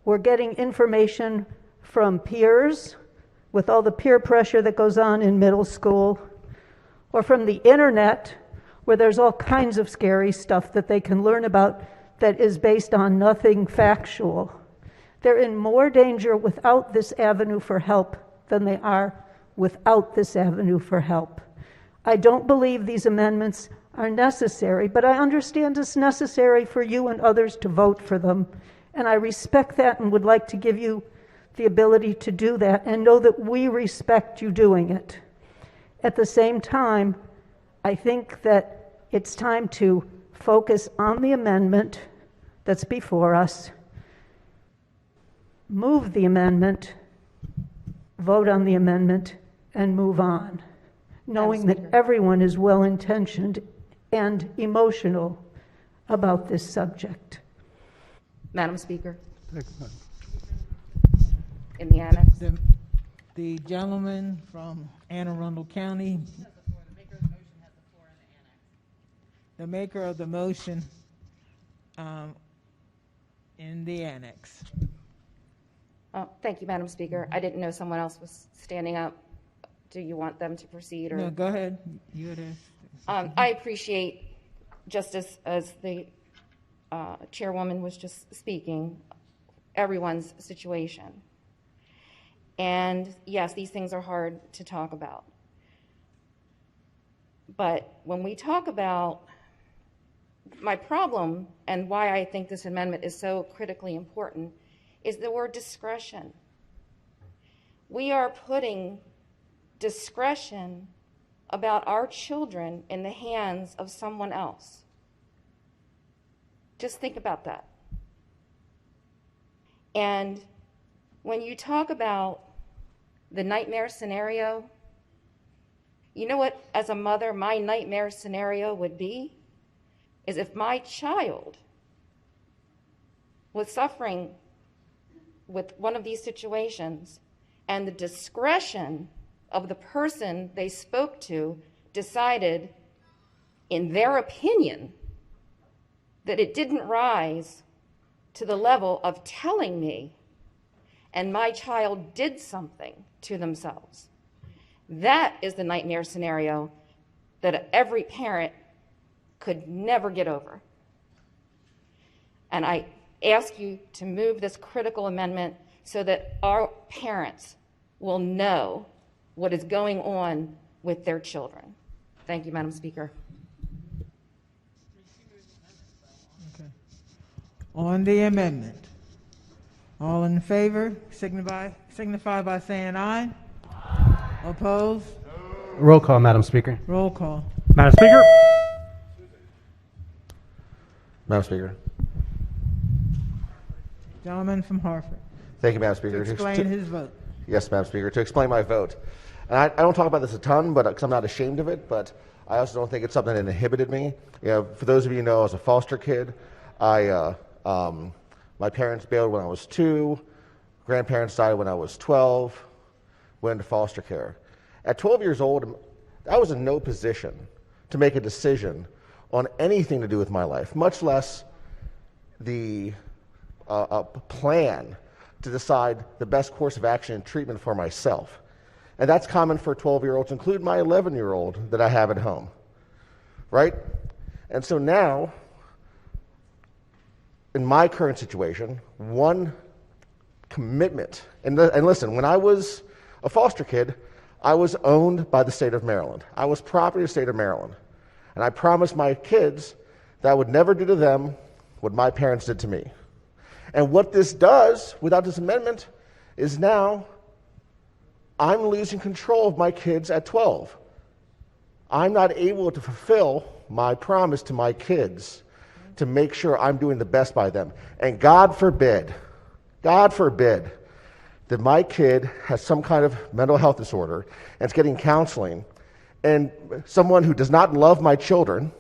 were getting information from peers, with all the peer pressure that goes on in middle school, or from the internet, where there's all kinds of scary stuff that they can learn about that is based on nothing factual. They're in more danger without this avenue for help than they are without this avenue for help. I don't believe these amendments are necessary, but I understand it's necessary for you and others to vote for them, and I respect that and would like to give you the ability to do that and know that we respect you doing it. At the same time, I think that it's time to focus on the amendment that's before us, move the amendment, vote on the amendment, and move on, knowing that everyone is well-intentioned and emotional about this subject. Madam Speaker, in the annex. The gentleman from Anne Arundel County. The maker of the motion in the annex. Thank you, Madam Speaker. I didn't know someone else was standing up do you want them to proceed? Or No, go ahead. You had asked. I appreciate, just as the chairwoman was just speaking, everyone's situation. And yes, these things are hard to talk about. But when we talk about my problem and why I think this amendment is so critically important is the word discretion. We are putting discretion about our children in the hands of someone else. Just think about that. And when you talk about the nightmare scenario, you know what, as a mother, my nightmare scenario would be? Is if my child was suffering with one of these situations and the discretion of the person they spoke to decided, in their opinion, that it didn't rise to the level of telling me, and my child did something to themselves. That is the nightmare scenario that every parent could never get over. And I ask you to move this critical amendment so that our parents will know what is going on with their children. Thank you, Madam Speaker. Okay. On the amendment, all in favor, signify by saying aye. Opposed? Roll call, Madam Speaker. Roll call. Madam Speaker. Madam Speaker. Gentleman from Hartford. Thank you, Madam Speaker. To explain his vote. Yes, Madam Speaker. To explain my vote. And I don't talk about this a ton, but because I'm not ashamed of it, but I also don't think it's something that inhibited me. You know, for those of you who know, as a foster kid, my parents bailed when I was 2, grandparents died when I was 12, went into foster care. At 12 years old, I was in no position to make a decision on anything to do with my life, much less the plan to decide the best course of action and treatment for myself. And that's common for 12-year-olds, including my 11-year-old that I have at home, right? And so now, in my current situation, one commitment, and listen, when I was a foster kid, I was owned by the state of Maryland. I was property of the state of Maryland. And I promised my kids that I would never do to them what my parents did to me. And what this does, without this amendment, is now I'm losing control of my kids at 12. I'm not able to fulfill my promise to my kids to make sure I'm doing the best by them. And God forbid that my kid has some kind of mental health disorder and is getting counseling, and someone who does not love my children,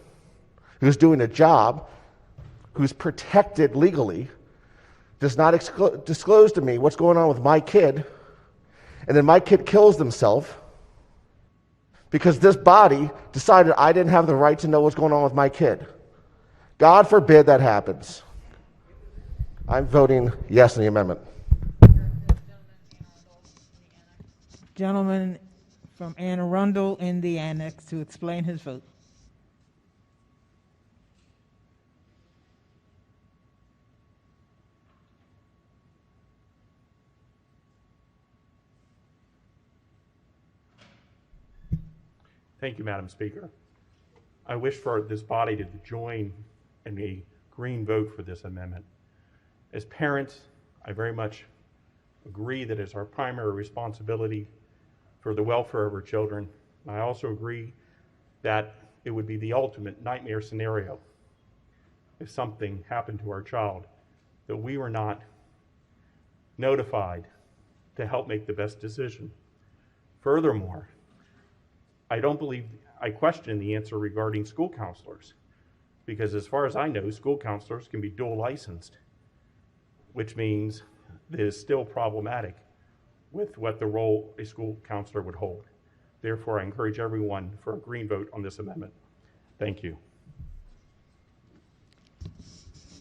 who's doing a job, who's protected legally, does not disclose to me what's going on with my kid, and then my kid kills themselves because this body decided I didn't have the right to know what's going on with my kid. God forbid that happens. I'm voting yes on the amendment. Gentleman from Anne Arundel in the annex to explain his vote. Thank you, Madam Speaker. I wish for this body to join in a green vote for this amendment. As parents, I very much agree that it's our primary responsibility for the welfare of our children. I also agree that it would be the ultimate nightmare scenario if something happened to our child, that we were not notified to help make the best decision. Furthermore, I question the answer regarding school counselors, because as far as I know, school counselors can be dual licensed, which means that it's still problematic with what the role a school counselor would hold. Therefore, I encourage everyone for a green vote on this amendment. Thank you.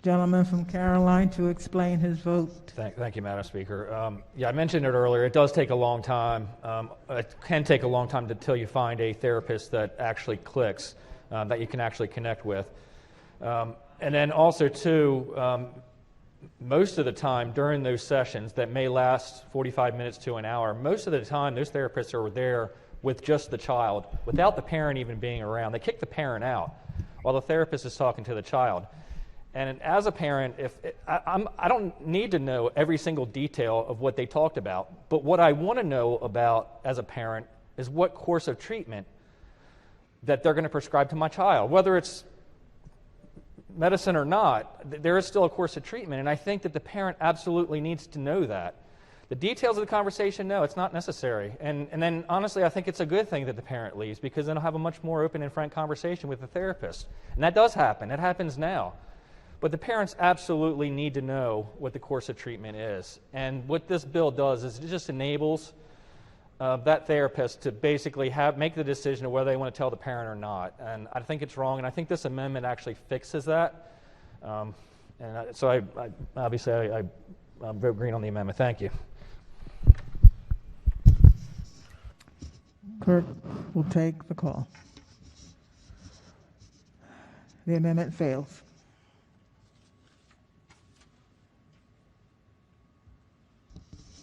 gentleman from Caroline to explain his vote. Thank you, Madam Speaker. Yeah, I mentioned it earlier. It does take a long time. It can take a long time until you find a therapist that actually clicks, that you can actually connect with. And then also, too, most of the time during those sessions that may last 45 minutes to an hour, most of the time those therapists are there with just the child, without the parent even being around. They kick the parent out while the therapist is talking to the child. And as a parent, I don't need to know every single detail of what they talked about, but what I want to know about as a parent is what course of treatment that they're going to prescribe to my child. Whether it's medicine or not, there is still a course of treatment, and I think that the parent absolutely needs to know that. The details of the conversation, no, it's not necessary. And then, honestly, I think it's a good thing that the parent leaves, because then I'll have a much more open and frank conversation with the therapist. And that does happen. It happens now. But the parents absolutely need to know what the course of treatment is. And what this bill does is it just enables that therapist to basically make the decision of whether they want to tell the parent or not. And I think it's wrong, and I think this amendment actually fixes that. So I vote green on the amendment. Thank you. Clerk will take the call. The amendment fails.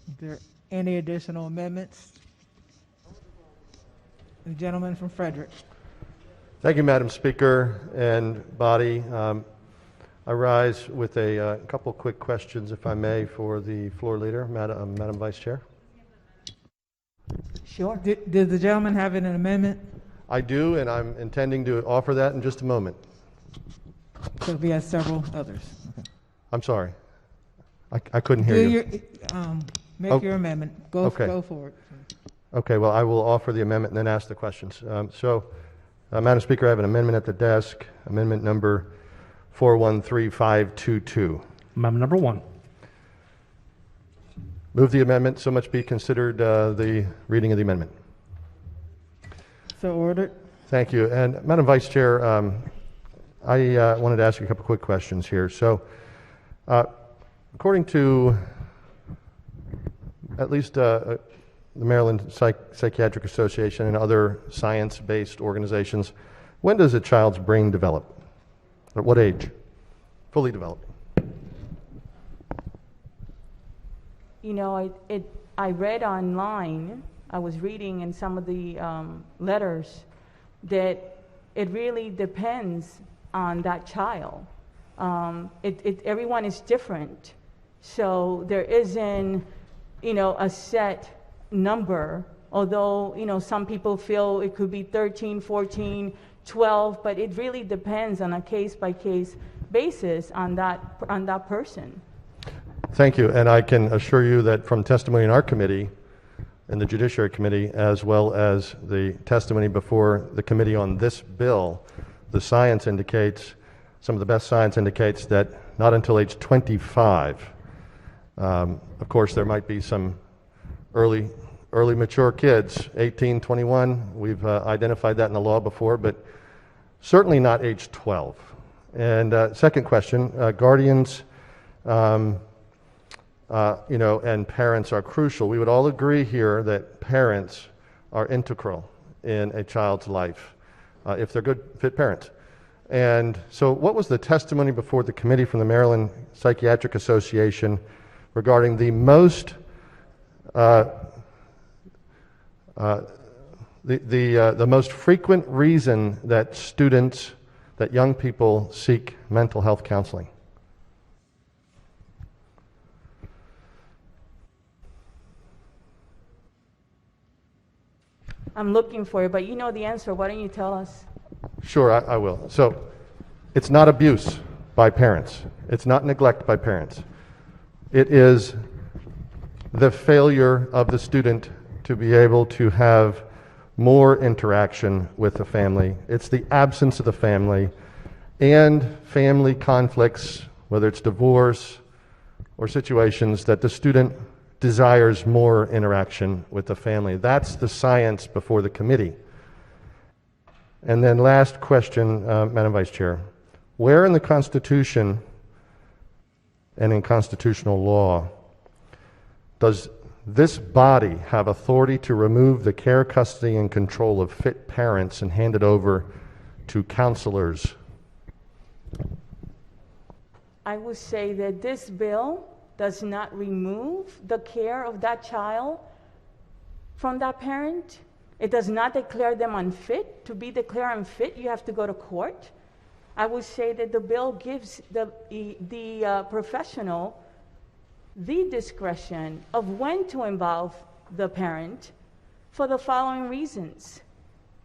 Is there any additional amendments? The gentleman from Frederick. Thank you, Madam Speaker and body. I rise with a couple quick questions, if I may, for the floor leader, Madam Vice Chair. Sure. Did the gentleman have an amendment? I do, and I'm intending to offer that in just a moment. So we have several others. Okay. I'm sorry. I couldn't hear you. Make your amendment. Go forward. Okay, well, I will offer the amendment and then ask the questions. Madam Speaker, I have an amendment at the desk, amendment number 413522. Amendment number 1. Move the amendment. So much be considered the reading of the amendment. So ordered. Thank you. And Madam Vice Chair, I wanted to ask you a couple quick questions here. So, according to at least the Maryland Psychiatric Association and other science-based organizations, when does a child's brain develop? At what age? Fully developed. You know, I read online, I was reading in some of the letters that it really depends on that child. Everyone is different. So there isn't, a set number, although, some people feel it could be 13, 14, 12, but it really depends on a case-by-case basis on that person. Thank you, and I can assure you that from testimony in our committee, in the Judiciary Committee, as well as the testimony before the committee on this bill, the science indicates, some of the best science indicates that not until age 25, of course there might be some early mature kids, 18, 21, we've identified that in the law before, but certainly not age 12. And second question, guardians, and parents are crucial. We would all agree here that parents are integral in a child's life, if they're good, fit parents. And so what was the testimony before the committee from the Maryland Psychiatric Association regarding the most the most frequent reason that young people seek mental health counseling? I'm looking for it, but you know the answer. Why don't you tell us? Sure, I will. So it's not abuse by parents. It's not neglect by parents. It is the failure of the student to be able to have more interaction with the family. It's the absence of the family and family conflicts, whether it's divorce or situations that the student desires more interaction with the family. That's the science before the committee. And then last question, Madam Vice Chair. Where in the Constitution and in constitutional law. Does this body have authority to remove the care, custody, and control of fit parents and hand it over to counselors? I would say that this bill does not remove the care of that child from that parent. It does not declare them unfit. To be declared unfit, you have to go to court. I would say that the bill gives the professional the discretion of when to involve the parent for the following reasons.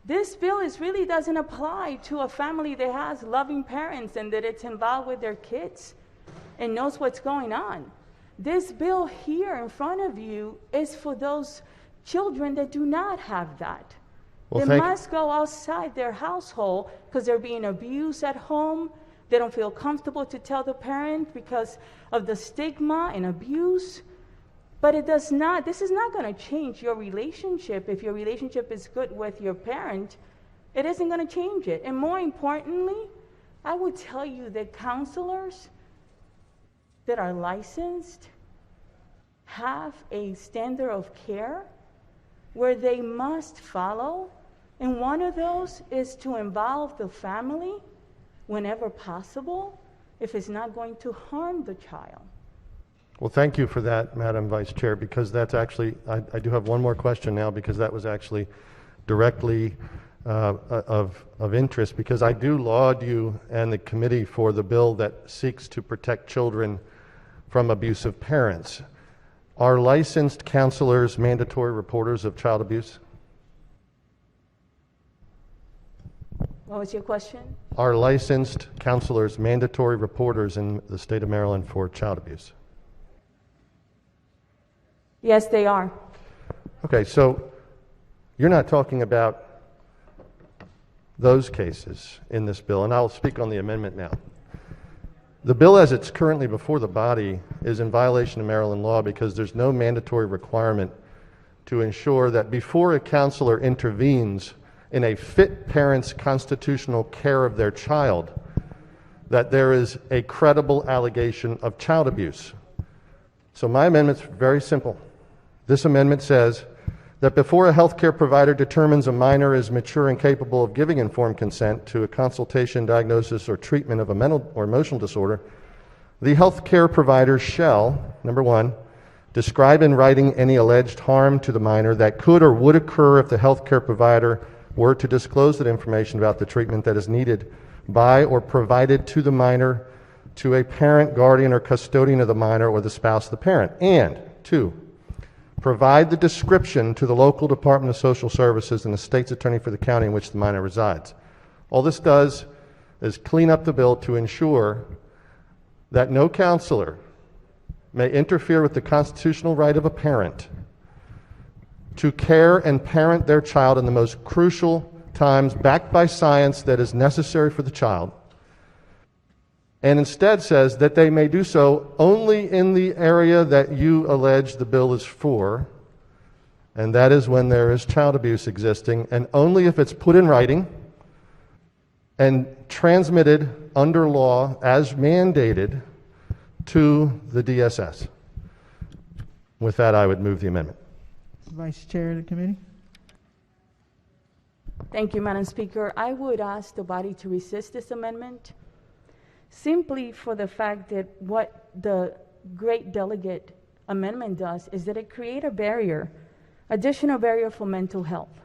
This bill really doesn't apply to a family that has loving parents and that it's involved with their kids and knows what's going on. This bill here in front of you is for those children that do not have that. Well, They must go outside their household because they're being abused at home. They don't feel comfortable to tell the parent because of the stigma and abuse. But it does not, this is not going to change your relationship. If your relationship is good with your parent, it isn't going to change it. And more importantly, I would tell you that counselors that are licensed have a standard of care where they must follow. And one of those is to involve the family whenever possible, if it's not going to harm the child. Well, thank you for that, Madam Vice Chair, because that's actually, I do have one more question now, because that was actually directly of interest, because I do laud you and the committee for the bill that seeks to protect children from abusive parents. Are licensed counselors mandatory reporters of child abuse? What was your question? Are licensed counselors mandatory reporters in the state of Maryland for child abuse? Yes, they are. Okay, so you're not talking about those cases in this bill, and I'll speak on the amendment now. The bill as it's currently before the body is in violation of Maryland law because there's no mandatory requirement to ensure that before a counselor intervenes in a fit parent's constitutional care of their child, that there is a credible allegation of child abuse. So my amendment's very simple. This amendment says that before a healthcare provider determines a minor is mature and capable of giving informed consent to a consultation, diagnosis, or treatment of a mental or emotional disorder, the healthcare provider shall, number one, describe in writing any alleged harm to the minor that could or would occur if the healthcare provider were to disclose that information about the treatment that is needed by or provided to the minor to a parent, guardian, or custodian of the minor or the spouse of the parent. And two, provide the description to the local Department of Social Services and the state's attorney for the county in which the minor resides. All this does is clean up the bill to ensure that no counselor may interfere with the constitutional right of a parent to care and parent their child in the most crucial times, backed by science that is necessary for the child, and instead says that they may do so only in the area that you allege the bill is for, and that is when there is child abuse existing, and only if it's put in writing and transmitted under law as mandated to the DSS. With that, I would move the amendment. Vice Chair of the committee. Thank you, Madam Speaker. I would ask the body to resist this amendment simply for the fact that what the great delegate amendment does is that it creates a barrier, additional barrier for mental health.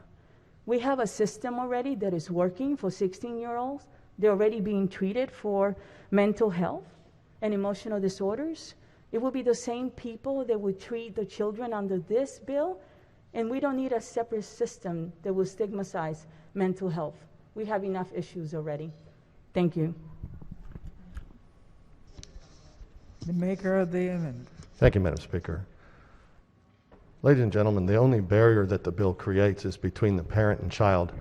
We have a system already that is working for 16-year-olds. They're already being treated for mental health and emotional disorders. It will be the same people that would treat the children under this bill, and we don't need a separate system that will stigmatize mental health. We have enough issues already. Thank you. The maker of the amendment. Thank you, Madam Speaker. Ladies and gentlemen, the only barrier that the bill creates is between the parent and child.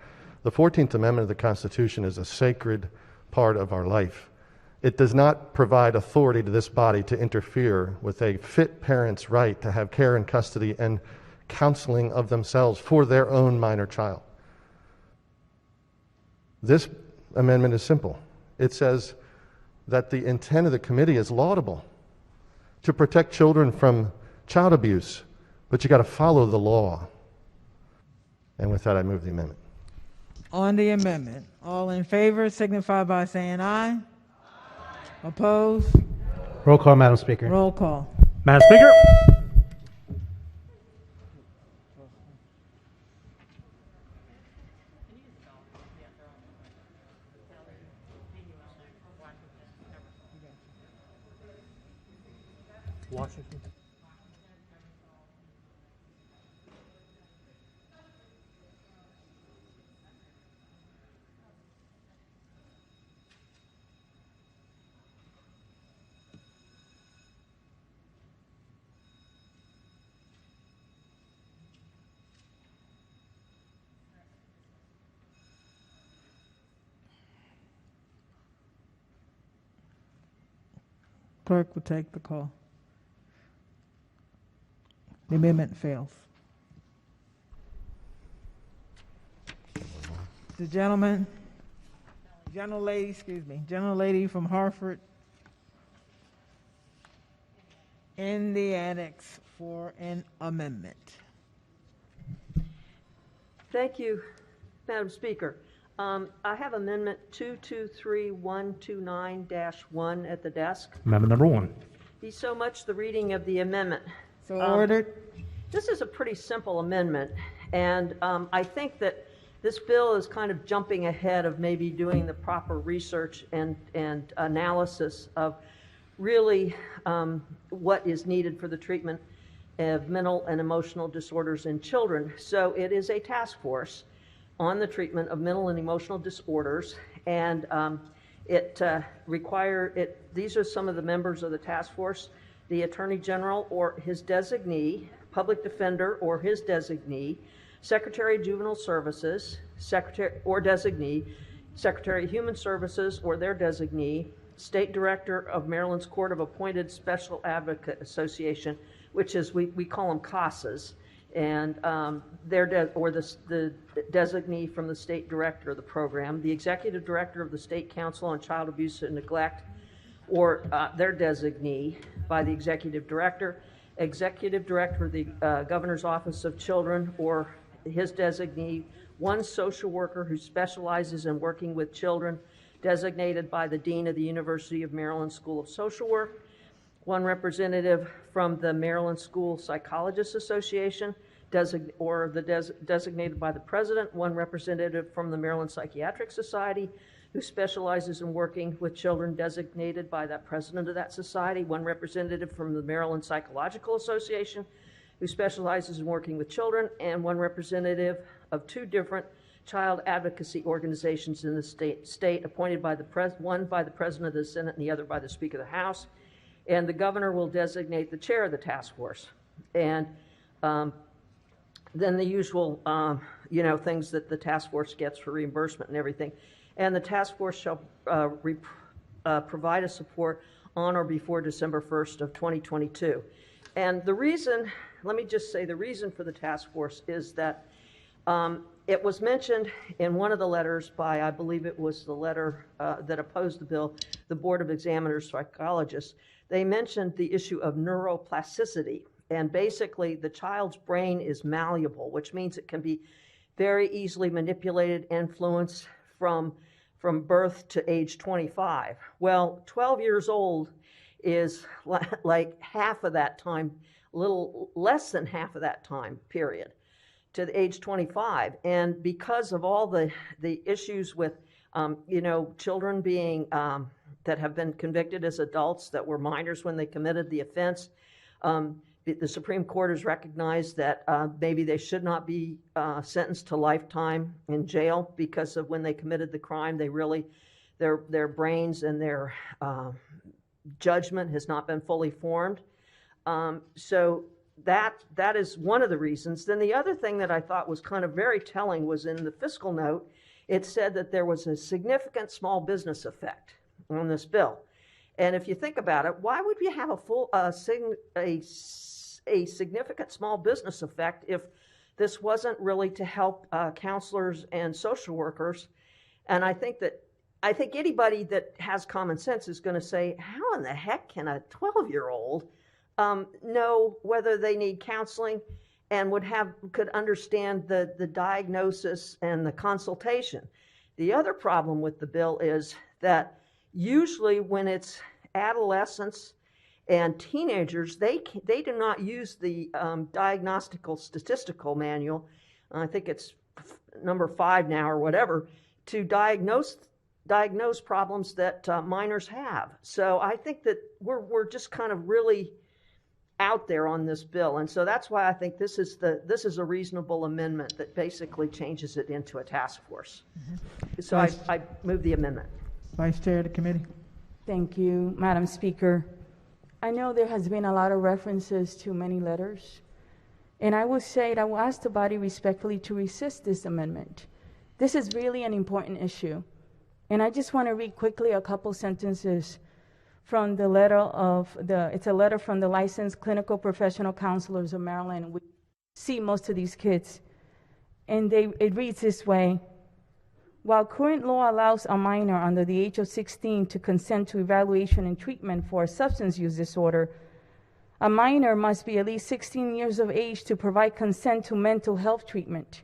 The 14th Amendment of the Constitution is a sacred part of our life. It does not provide authority to this body to interfere with a fit parent's right to have care and custody and counseling of themselves for their own minor child. This amendment is simple. It says that the intent of the committee is laudable. to protect children from child abuse, but you got to follow the law. And with that, I move the amendment. On the amendment, all in favor signify by saying aye. Opposed? Roll call, Madam Speaker. Roll call. Madam Speaker. Washington. Clerk will take the call. The amendment fails. The gentlelady from Hartford in the annex for an amendment. Thank you, Madam Speaker. I have Amendment 223129-1 at the desk. Amendment number 1. Be so much the reading of the amendment. So ordered. This is a pretty simple amendment, and I think that this bill is kind of jumping ahead of maybe doing the proper research and analysis of really what is needed for the treatment of mental and emotional disorders in children. So it is a task force on the treatment of mental and emotional disorders, and these are some of the members of the task force: the Attorney General or his designee, Public Defender or his designee, Secretary of Juvenile Services, Secretary or designee, Secretary of Human Services or their designee, State Director of Maryland's Court of Appointed Special Advocate Association, which is, we call them CASAs, and the designee from the State Director of the program, the Executive Director of the State Council on Child Abuse and Neglect, or their designee by the Executive Director, Executive Director of the Governor's Office of Children or his designee, one social worker who specializes in working with children, designated by the Dean of the University of Maryland School of Social Work, one representative from the Maryland School Psychologists Association, designated by the President, one representative from the Maryland Psychiatric Society, who specializes in working with children, designated by the President of that society, one representative from the Maryland Psychological Association, who specializes in working with children, and one representative of two different child advocacy organizations in the state appointed by one by the President of the Senate and the other by the Speaker of the House. And the governor will designate the chair of the task force. And then the usual, things that the task force gets for reimbursement and everything. And the task force shall provide a support on or before December 1st of 2022. And the reason, let me just say, the reason for the task force is that it was mentioned in one of the letters by, I believe it was the letter that opposed the bill, the Board of Examiners Psychologists. They mentioned the issue of neuroplasticity. And basically, the child's brain is malleable, which means it can be very easily manipulated, influenced from birth to age 25. Well, 12 years old is like half of that time, a little less than half of that time period, to the age 25. And because of all the issues with, children being, that have been convicted as adults that were minors when they committed the offense, the Supreme Court has recognized that maybe they should not be sentenced to lifetime in jail because of when they committed the crime. They really, their brains and their judgment has not been fully formed. So that is one of the reasons. Then the other thing that I thought was kind of very telling was in the fiscal note. It said that there was a significant small business effect on this bill. And if you think about it, why would we have a significant small business effect if this wasn't really to help counselors and social workers? And I think anybody that has common sense is going to say, how in the heck can a 12-year-old know whether they need counseling and could understand the diagnosis and the consultation. The other problem with the bill is that usually when it's adolescents and teenagers, they do not use the diagnostical statistical manual. I think it's number 5 now or whatever, to diagnose problems that minors have. So I think that we're just kind of really out there on this bill, and so that's why I think this is a reasonable amendment that basically changes it into a task force. So I move the amendment. Vice Chair of the committee. Thank you, Madam Speaker. I know there has been a lot of references to many letters, and I will say that I will ask the body respectfully to resist this amendment. This is really an important issue, and I just want to read quickly a couple sentences from the letter it's a letter from the licensed clinical professional counselors of Maryland. We see most of these kids, and it reads this way: while current law allows a minor under the age of 16 to consent to evaluation and treatment for a substance use disorder, a minor must be at least 16 years of age to provide consent to mental health treatment.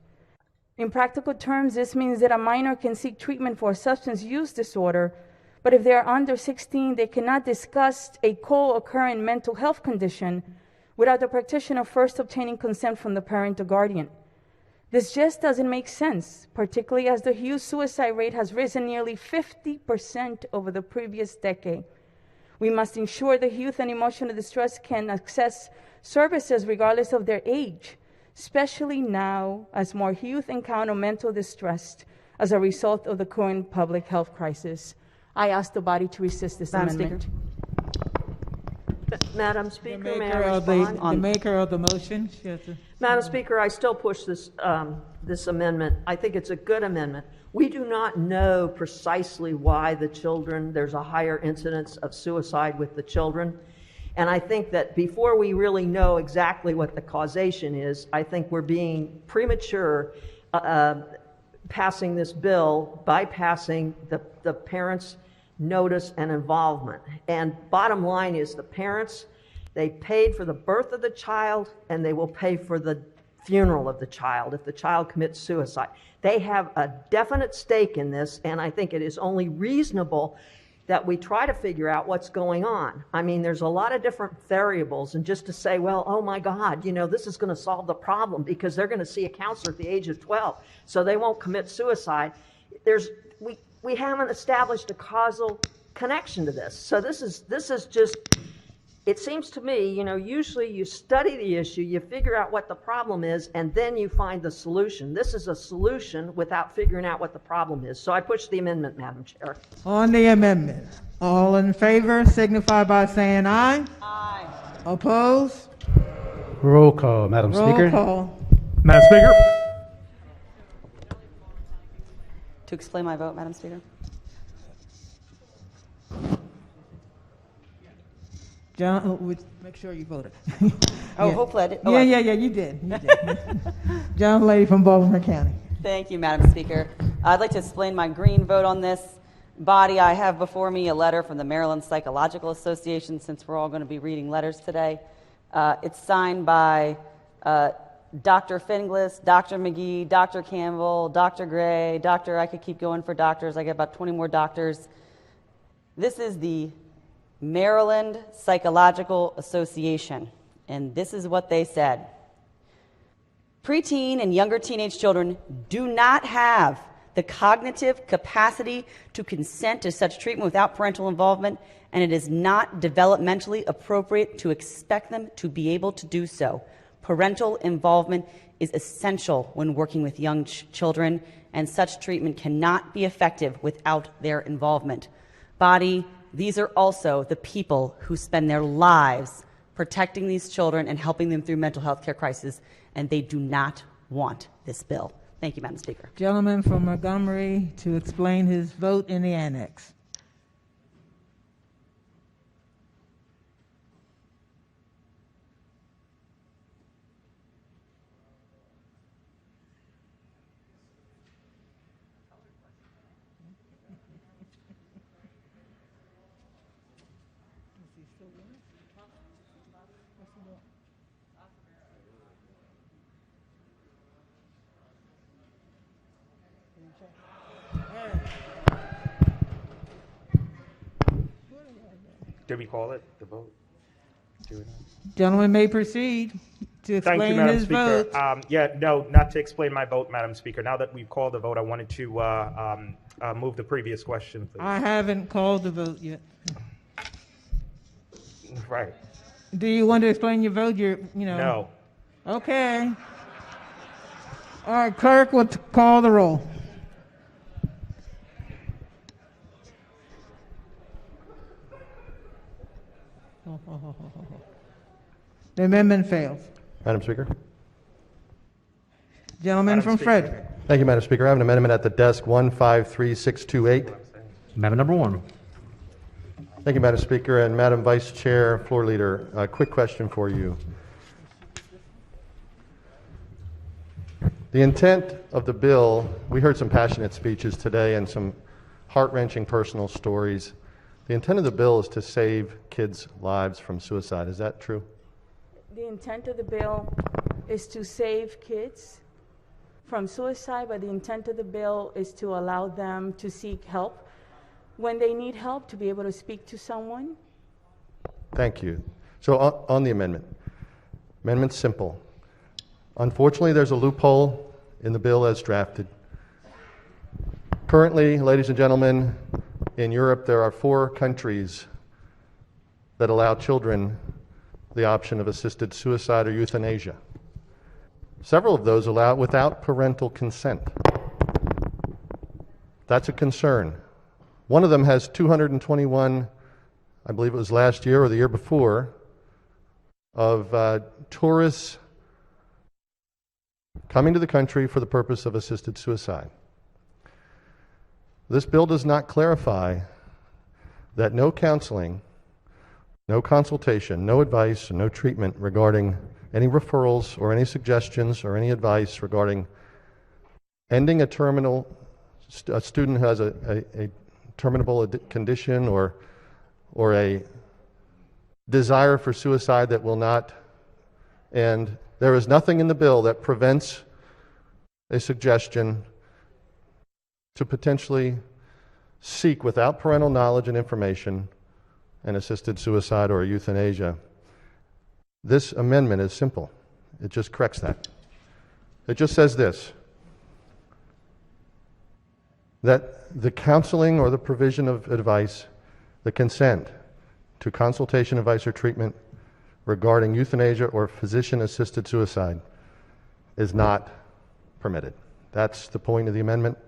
In practical terms, this means that a minor can seek treatment for a substance use disorder, but if they are under 16, they cannot discuss a co-occurring mental health condition without the practitioner first obtaining consent from the parent or guardian. This just doesn't make sense, particularly as the youth suicide rate has risen nearly 50% over the previous decade. We must ensure that youth in emotional distress can access services regardless of their age, especially now as more youth encounter mental distress as a result of the current public health crisis. I ask the body to resist this amendment. Madam Speaker, may I respond? The maker of the motion. Madam Speaker, I still push this amendment. I think it's a good amendment. We do not know precisely why there's a higher incidence of suicide with the children. And I think that before we really know exactly what the causation is, I think we're being premature passing this bill, bypassing the parents' notice and involvement. And bottom line is the parents, they paid for the birth of the child and they will pay for the funeral of the child if the child commits suicide. They have a definite stake in this, and I think it is only reasonable that we try to figure out what's going on. I mean, there's a lot of different variables, and just to say, well, oh my God, this is going to solve the problem because they're going to see a counselor at the age of 12, so they won't commit suicide. We haven't established a causal connection to this. So this is just, it seems to me, usually you study the issue, you figure out what the problem is, and then you find the solution. This is a solution without figuring out what the problem is. So I push the amendment, Madam Chair. On the amendment, all in favor signify by saying aye. Aye. Opposed? Roll call, Madam Speaker. Roll call. Madam Speaker. To explain my vote, Madam Speaker. John, make sure you voted. Oh, Yeah. hopefully I did. Yeah, you did. You did. John Lady from Baltimore County. Thank you, Madam Speaker. I'd like to explain my green vote on this. Body, I have before me a letter from the Maryland Psychological Association, since we're all going to be reading letters today. It's signed by Dr. Finglas, Dr. McGee, Dr. Campbell, Dr. Gray, I could keep going for doctors. I get about 20 more doctors. This is the Maryland Psychological Association, and this is what they said. Preteen and younger teenage children do not have the cognitive capacity to consent to such treatment without parental involvement, and it is not developmentally appropriate to expect them to be able to do so. Parental involvement is essential when working with young children, and such treatment cannot be effective without their involvement. Body, these are also the people who spend their lives protecting these children and helping them through mental health care crises, and they do not want this bill. Thank you, Madam Speaker. Gentleman from Montgomery to explain his vote in the annex. Did we call it the vote? Gentleman may proceed to Thank you, explain Madam his Speaker. vote. No, not to explain my vote, Madam Speaker. Now that we've called the vote, I wanted to move the previous question, please. I haven't called the vote yet. Right. Do you want to explain your vote? No. Okay. All right, clerk will call the roll. The amendment fails. Madam Speaker. Gentleman from Frederick. Thank you, Madam Speaker. I have an amendment at the desk 153628. Amendment number 1. Thank you, Madam Speaker. And Madam Vice Chair, Floor Leader, a quick question for you. The intent of the bill, we heard some passionate speeches today and some heart-wrenching personal stories. The intent of the bill is to save kids' lives from suicide. Is that true? The intent of the bill is to save kids from suicide, but the intent of the bill is to allow them to seek help when they need help, to be able to speak to someone. Thank you. So on the amendment. Amendment's simple. Unfortunately, there's a loophole in the bill as drafted. Currently, ladies and gentlemen, in Europe, there are 4 countries that allow children the option of assisted suicide or euthanasia. Several of those allow it without parental consent. That's a concern. One of them has 221, I believe it was last year or the year before, of tourists coming to the country for the purpose of assisted suicide. This bill does not clarify that no counseling, no consultation, no advice, no treatment regarding any referrals or any suggestions or any advice regarding ending a student who has a terminable condition or a desire for suicide that will not end. There is nothing in the bill that prevents a suggestion to potentially seek, without parental knowledge and information, an assisted suicide or a euthanasia. This amendment is simple. It just corrects that. It just says this, that the counseling or the provision of advice, the consent to consultation, advice, or treatment regarding euthanasia or physician-assisted suicide is not permitted. That's the point of the amendment.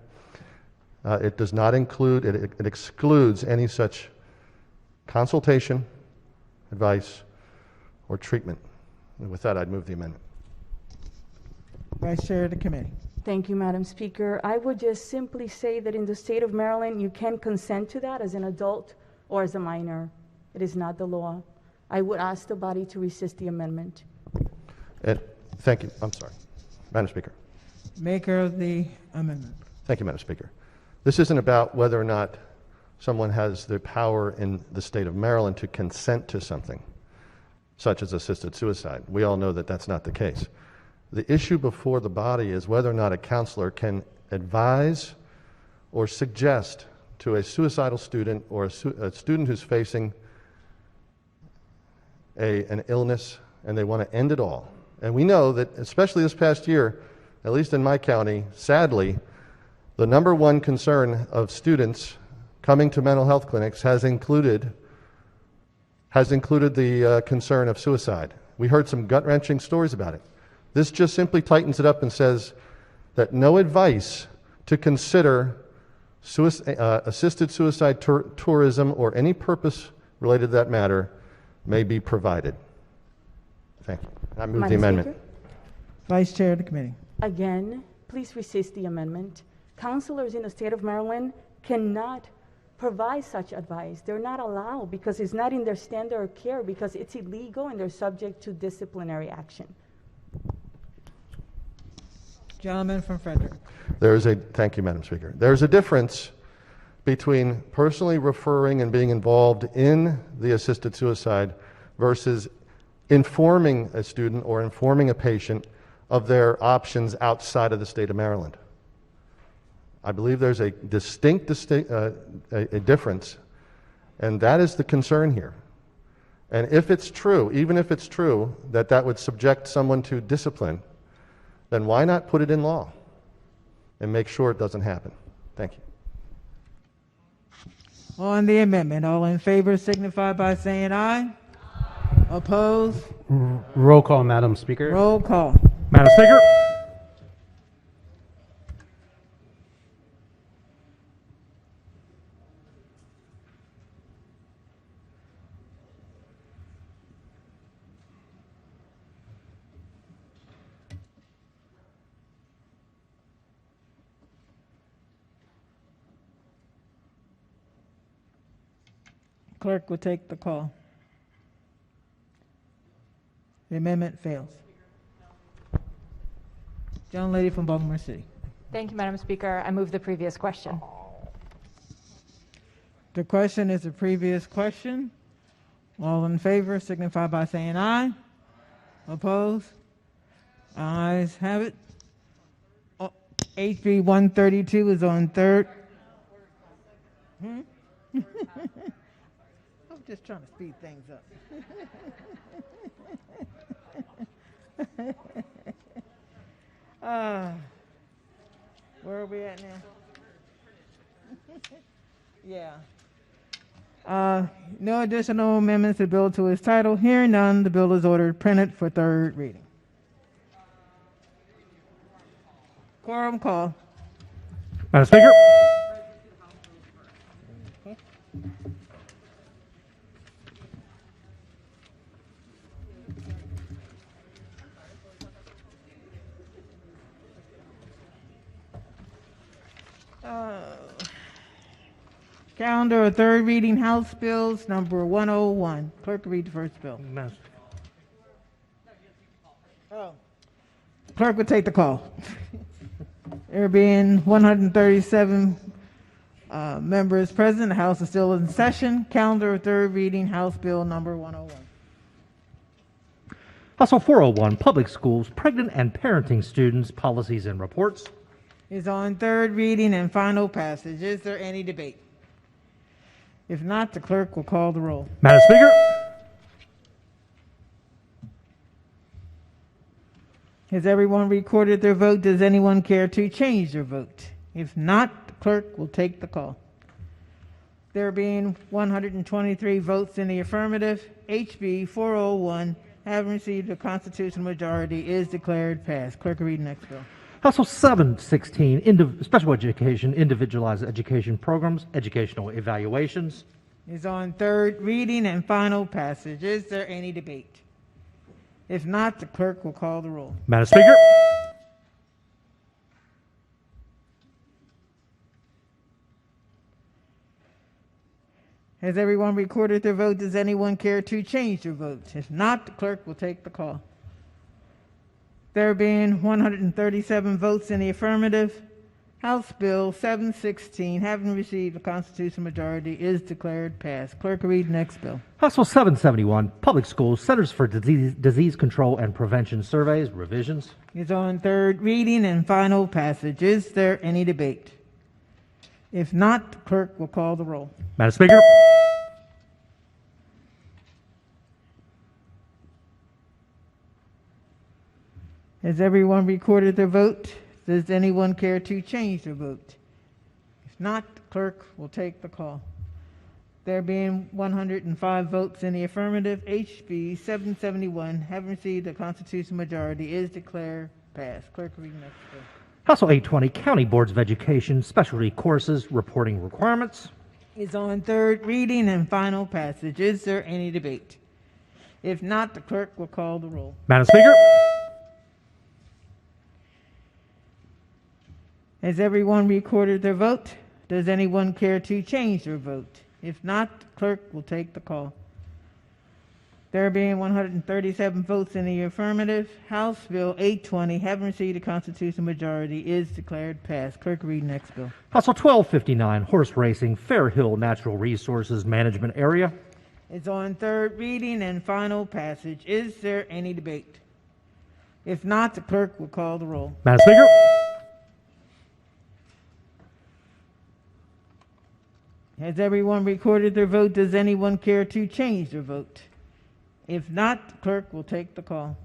It does not include, it excludes any such consultation, advice, or treatment. And with that, I'd move the amendment. Vice Chair of the committee. Thank you, Madam Speaker. I would just simply say that in the state of Maryland, you can consent to that as an adult or as a minor. It is not the law. I would ask the body to resist the amendment. Thank you. I'm sorry. Madam Speaker. Maker of the amendment. Thank you, Madam Speaker. This isn't about whether or not someone has the power in the state of Maryland to consent to something, such as assisted suicide. We all know that that's not the case. The issue before the body is whether or not a counselor can advise or suggest to a suicidal student or a student who's facing an illness and they want to end it all. And we know that, especially this past year, at least in my county, sadly, the number one concern of students coming to mental health clinics has included the concern of suicide. We heard some gut-wrenching stories about it. This just simply tightens it up and says that no advice to consider assisted suicide tourism or any purpose related to that matter may be provided. Thank you. I move the amendment. Speaker? Vice Chair of the committee. Again, please resist the amendment. Counselors in the state of Maryland cannot provide such advice. They're not allowed because it's not in their standard of care, because it's illegal and they're subject to disciplinary action. Gentleman from Frederick. Thank you, Madam Speaker. There's a difference between personally referring and being involved in the assisted suicide versus informing a student or informing a patient of their options outside of the state of Maryland. I believe there's a distinct a difference, and that is the concern here. And if it's true, even if it's true that that would subject someone to discipline, then why not put it in law and make sure it doesn't happen? Thank you. On the amendment, all in favor signify by saying aye. Opposed? Roll call, Madam Speaker. Roll call. Madam Speaker. Clerk will take the call. The amendment fails. Young lady from Baltimore City. Thank you, Madam Speaker. I move the previous question. The question is the previous question. All in favor signify by saying aye. Opposed? Ayes have it. HB 132 is on third. I'm just trying to speed things up. Where are we at now? Yeah. No additional amendments to the bill to its title. Hearing none, the bill is ordered printed for third reading. Quorum call. Madam Speaker. Calendar of third reading House Bills number 101. Clerk will read the first bill. Clerk will take the call. There being 137 members present, the House is still in session. Calendar of third reading House Bill number 101. House Bill 401, Public Schools, Pregnant and Parenting Students, Policies and Reports. Is on third reading and final passage. Is there any debate? If not, the clerk will call the roll. Madam Speaker. Has everyone recorded their vote? Does anyone care to change their vote? If not, the clerk will take the call. There being 123 votes in the affirmative, HB 401, having received a constitutional majority, is declared passed. Clerk will read the next bill. House Bill 716, Special Education, Individualized Education Programs, Educational Evaluations. Is on third reading and final passage. Is there any debate? If not, the clerk will call the roll. Madam Speaker. Has everyone recorded their vote? Does anyone care to change their vote? If not, the clerk will take the call. There being 137 votes in the affirmative, House Bill 716, having received a constitutional majority, is declared passed. Clerk will read the next bill. House Bill 771, Public Schools, Centers for Disease Control and Prevention Surveys, Revisions. Is on third reading and final passage. Is there any debate? If not, the clerk will call the roll. Madam Speaker. Has everyone recorded their vote? Does anyone care to change their vote? If not, the clerk will take the call. There being 105 votes in the affirmative, HB 771, having received a constitutional majority, is declared passed. Clerk will read the next bill. House Bill 820, County Boards of Education, Specialty Courses, Reporting Requirements. Is on third reading and final passage. Is there any debate? If not, the clerk will call the roll. Madam Speaker. Has everyone recorded their vote? Does anyone care to change their vote? If not, the clerk will take the call. There being 137 votes in the affirmative, House Bill 820, having received a constitutional majority, is declared passed. Clerk, read next bill. House Bill 1259, Horse Racing, Fair Hill Natural Resources Management Area. It's on third reading and final passage. Is there any debate? If not, the clerk will call the roll. Madam Speaker. Has everyone recorded their vote? Does anyone care to change their vote? If not, clerk will take the call.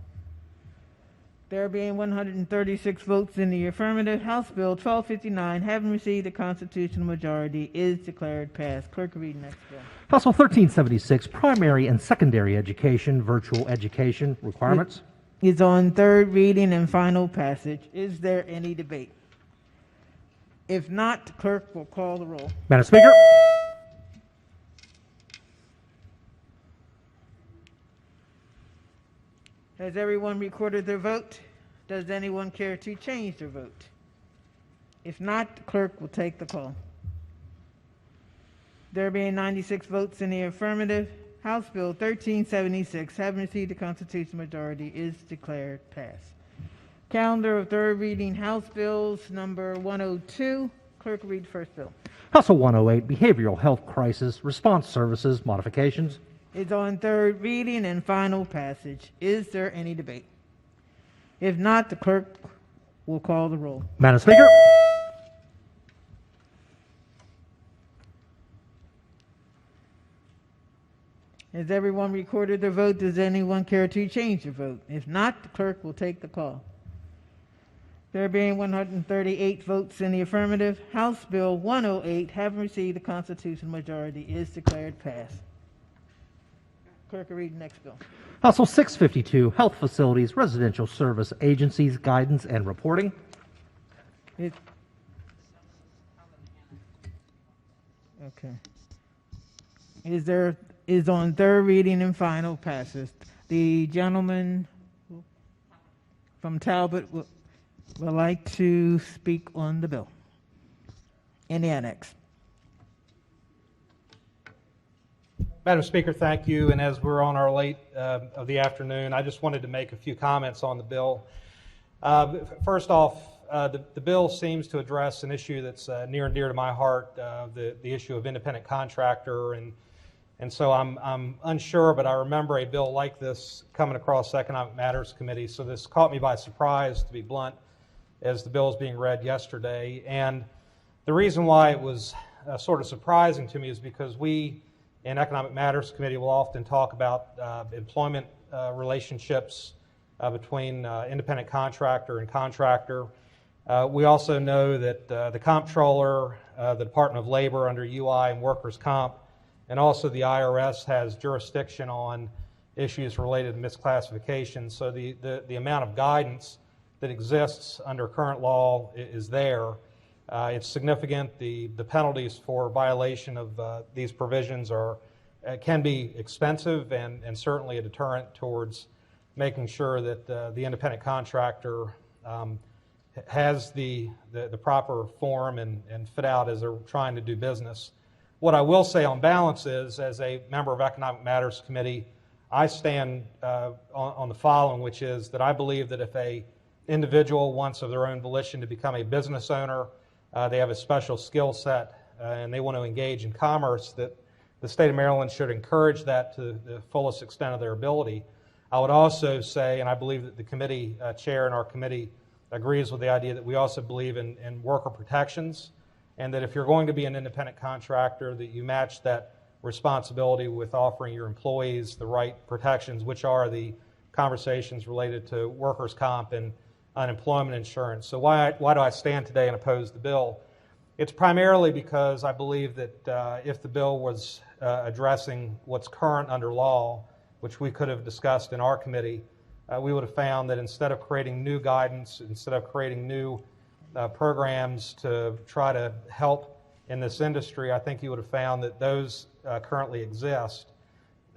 There being 136 votes in the affirmative, House Bill 1259, having received a constitutional majority, is declared passed. Clerk, read next bill. House Bill 1376, primary and secondary education, virtual education requirements. Is on third reading and final passage. Is there any debate? If not, clerk will call the roll. Madam Speaker. Has everyone recorded their vote? Does anyone care to change their vote? If not, the clerk will take the call. There being 96 votes in the affirmative, House Bill 1376, having received a constitutional majority, is declared passed. Calendar of third reading House Bills number 102. Clerk, read first bill. House Bill 108, behavioral health crisis response services modifications. Is on third reading and final passage. Is there any debate? If not, the clerk will call the roll. Madam Speaker. Has everyone recorded their vote? Does anyone care to change their vote? If not, the clerk will take the call. There being 138 votes in the affirmative, House Bill 108, having received a constitutional majority, is declared passed. Clerk will read the next bill. House Bill 652, health facilities, residential service agencies, guidance and reporting. Okay. Is on third reading and final passage. The gentleman from Talbot would like to speak on the bill in the annex. Madam Speaker, thank you. And as we're on our late of the afternoon, I just wanted to make a few comments on the bill. First off, the bill seems to address an issue that's near and dear to my heart, the issue of independent contractor. And so I'm unsure, but I remember a bill like this coming across the Economic Matters Committee. So this caught me by surprise, to be blunt, as the bill was being read yesterday. And the reason why it was sort of surprising to me is because we in Economic Matters Committee will often talk about employment relationships between independent contractor and contractor. We also know that the Comptroller, the Department of Labor under UI and Workers' Comp, and also the IRS has jurisdiction on issues related to misclassification. So the amount of guidance that exists under current law is there. It's significant. The penalties for violation of these provisions can be expensive and certainly a deterrent towards making sure that the independent contractor has the proper form and fit out as they're trying to do business. What I will say on balance is, as a member of Economic Matters Committee, I stand on the following, which is that I believe that if a individual wants of their own volition to become a business owner, they have a special skill set and they want to engage in commerce, that the state of Maryland should encourage that to the fullest extent of their ability. I would also say, and I believe that the committee chair in our committee agrees with the idea, that we also believe in worker protections, and that if you're going to be an independent contractor, that you match that responsibility with offering your employees the right protections, which are the conversations related to workers' comp and unemployment insurance. So why do I stand today and oppose the bill? It's primarily because I believe that if the bill was addressing what's current under law, which we could have discussed in our committee, we would have found that instead of creating new guidance, instead of creating new programs to try to help in this industry, I think you would have found that those currently exist.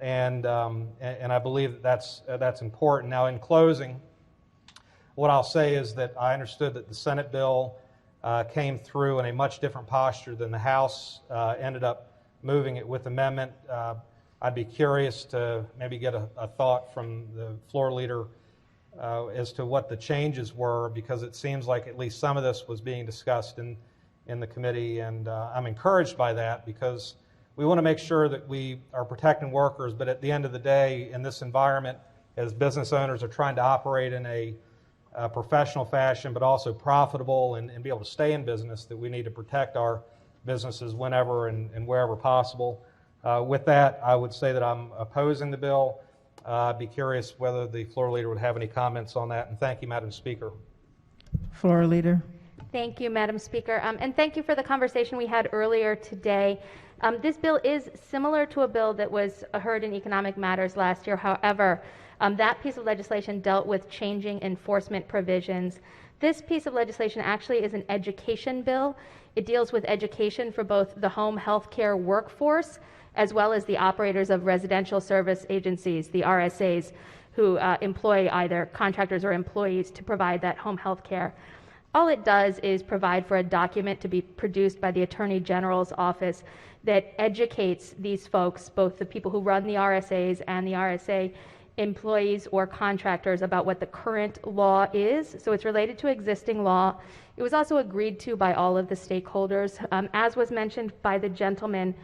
And I believe that that's important. Now, in closing, what I'll say is that I understood that the Senate bill came through in a much different posture than the House ended up moving it with amendment. I'd be curious to maybe get a thought from the floor leader as to what the changes were, because it seems like at least some of this was being discussed in the committee, and I'm encouraged by that, because we want to make sure that we are protecting workers, but at the end of the day, in this environment, as business owners are trying to operate in a professional fashion, but also profitable and be able to stay in business, that we need to protect our businesses whenever and wherever possible. With that, I would say that I'm opposing the bill. I'd be curious whether the floor leader would have any comments on that, and thank you, Madam Speaker. Floor leader. Thank you, Madam Speaker, and thank you for the conversation we had earlier today. This bill is similar to a bill that was heard in Economic Matters last year. However, that piece of legislation dealt with changing enforcement provisions. This piece of legislation actually is an education bill. It deals with education for both the home health care workforce as well as the operators of residential service agencies, the RSAs, who employ either contractors or employees to provide that home health care. All it does is provide for a document to be produced by the Attorney General's office that educates these folks, both the people who run the RSAs and the RSA employees or contractors, about what the current law is. So it's related to existing law. It was also agreed to by all of the stakeholders. As was mentioned by the gentleman,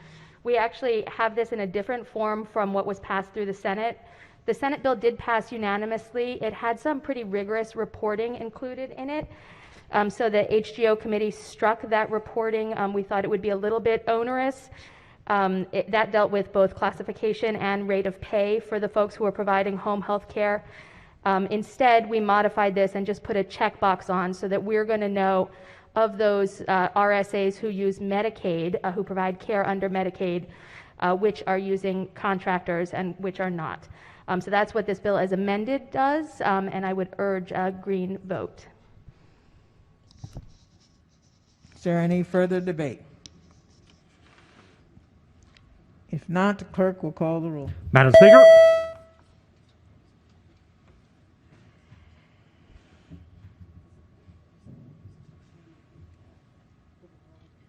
we actually have this in a different form from what was passed through the Senate. The Senate bill did pass unanimously. It had some pretty rigorous reporting included in it. So the HGO committee struck that reporting. We thought it would be a little bit onerous. That dealt with both classification and rate of pay for the folks who are providing home health care. Instead, we modified this and just put a checkbox on so that we're going to know of those RSAs who use Medicaid, who provide care under Medicaid, which are using contractors and which are not. So that's what this bill as amended does, and I would urge a green vote. Is there any further debate? If not, the clerk will call the roll. Madam Speaker.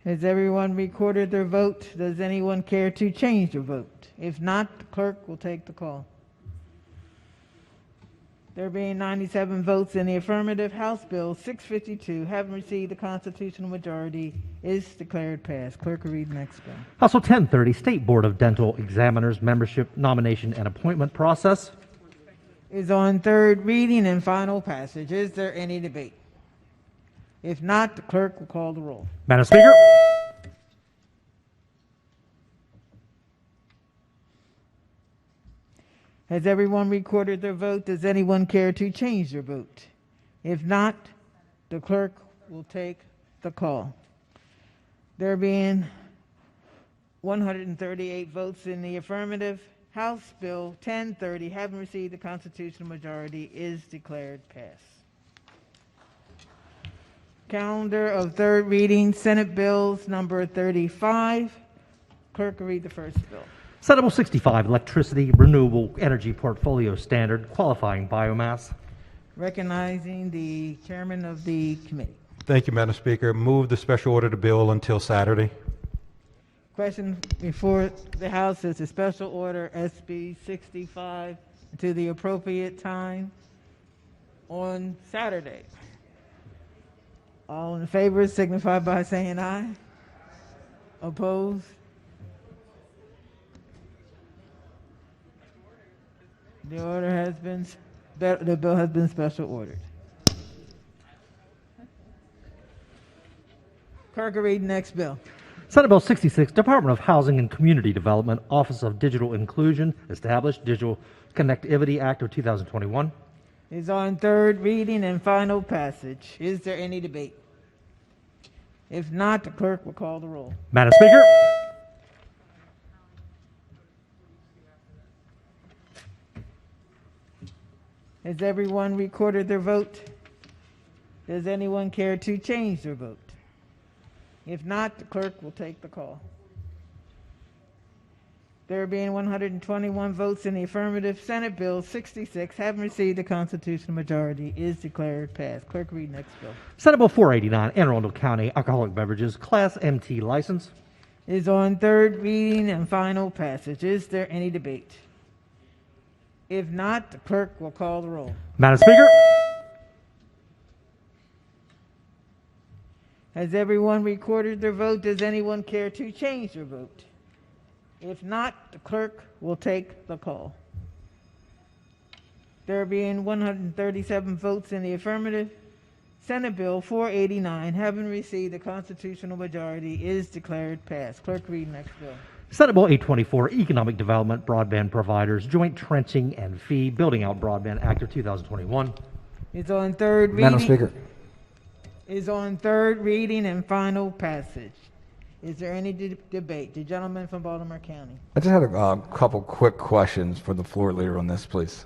Has everyone recorded their vote? Does anyone care to change their vote? If not, the clerk will take the call. There being 97 votes in the affirmative, House Bill 652, having received the constitutional majority, is declared passed. Clerk will read the next bill. House Bill 1030, State Board of Dental Examiners Membership Nomination and Appointment Process. Is on third reading and final passage. Is there any debate? If not, the clerk will call the roll. Madam Speaker. Has everyone recorded their vote? Does anyone care to change their vote? If not, the clerk will take the call. There being 138 votes in the affirmative, House Bill 1030, having received the constitutional majority, is declared passed. Calendar of third reading, Senate bills number 35. Clerk will read the first bill. Senate Bill 65, Electricity Renewable Energy Portfolio Standard, Qualifying Biomass. Recognizing the chairman of the committee. Thank you, Madam Speaker. Move the special order to bill until Saturday. Question before the House is a special order SB 65 to the appropriate time on Saturday. All in favor signify by saying aye. Opposed? The bill has been special ordered. Clerk will read the next bill. Senate Bill 66, Department of Housing and Community Development, Office of Digital Inclusion, established Digital Connectivity Act of 2021. Is on third reading and final passage. Is there any debate? If not, the clerk will call the roll. Madam Speaker. Has everyone recorded their vote? Does anyone care to change their vote? If not, the clerk will take the call. There being 121 votes in the affirmative, Senate Bill 66, having received the constitutional majority, is declared passed. Clerk, read next bill. Senate Bill 489, Anne Arundel County Alcoholic Beverages Class MT License. Is on third reading and final passage. Is there any debate? If not, the clerk will call the roll. Madam Speaker. Has everyone recorded their vote? Does anyone care to change their vote? If not, the clerk will take the call. There being 137 votes in the affirmative, Senate Bill 489, having received a constitutional majority, is declared passed. Clerk, read next bill. Senate Bill 824, Economic Development Broadband Providers, Joint Trenching and Fee, Building Out Broadband Act of 2021. Is on third reading. Madam Speaker. Is on third reading and final passage. Is there any debate? The gentleman from Baltimore County. I just had a couple quick questions for the floor leader on this, please.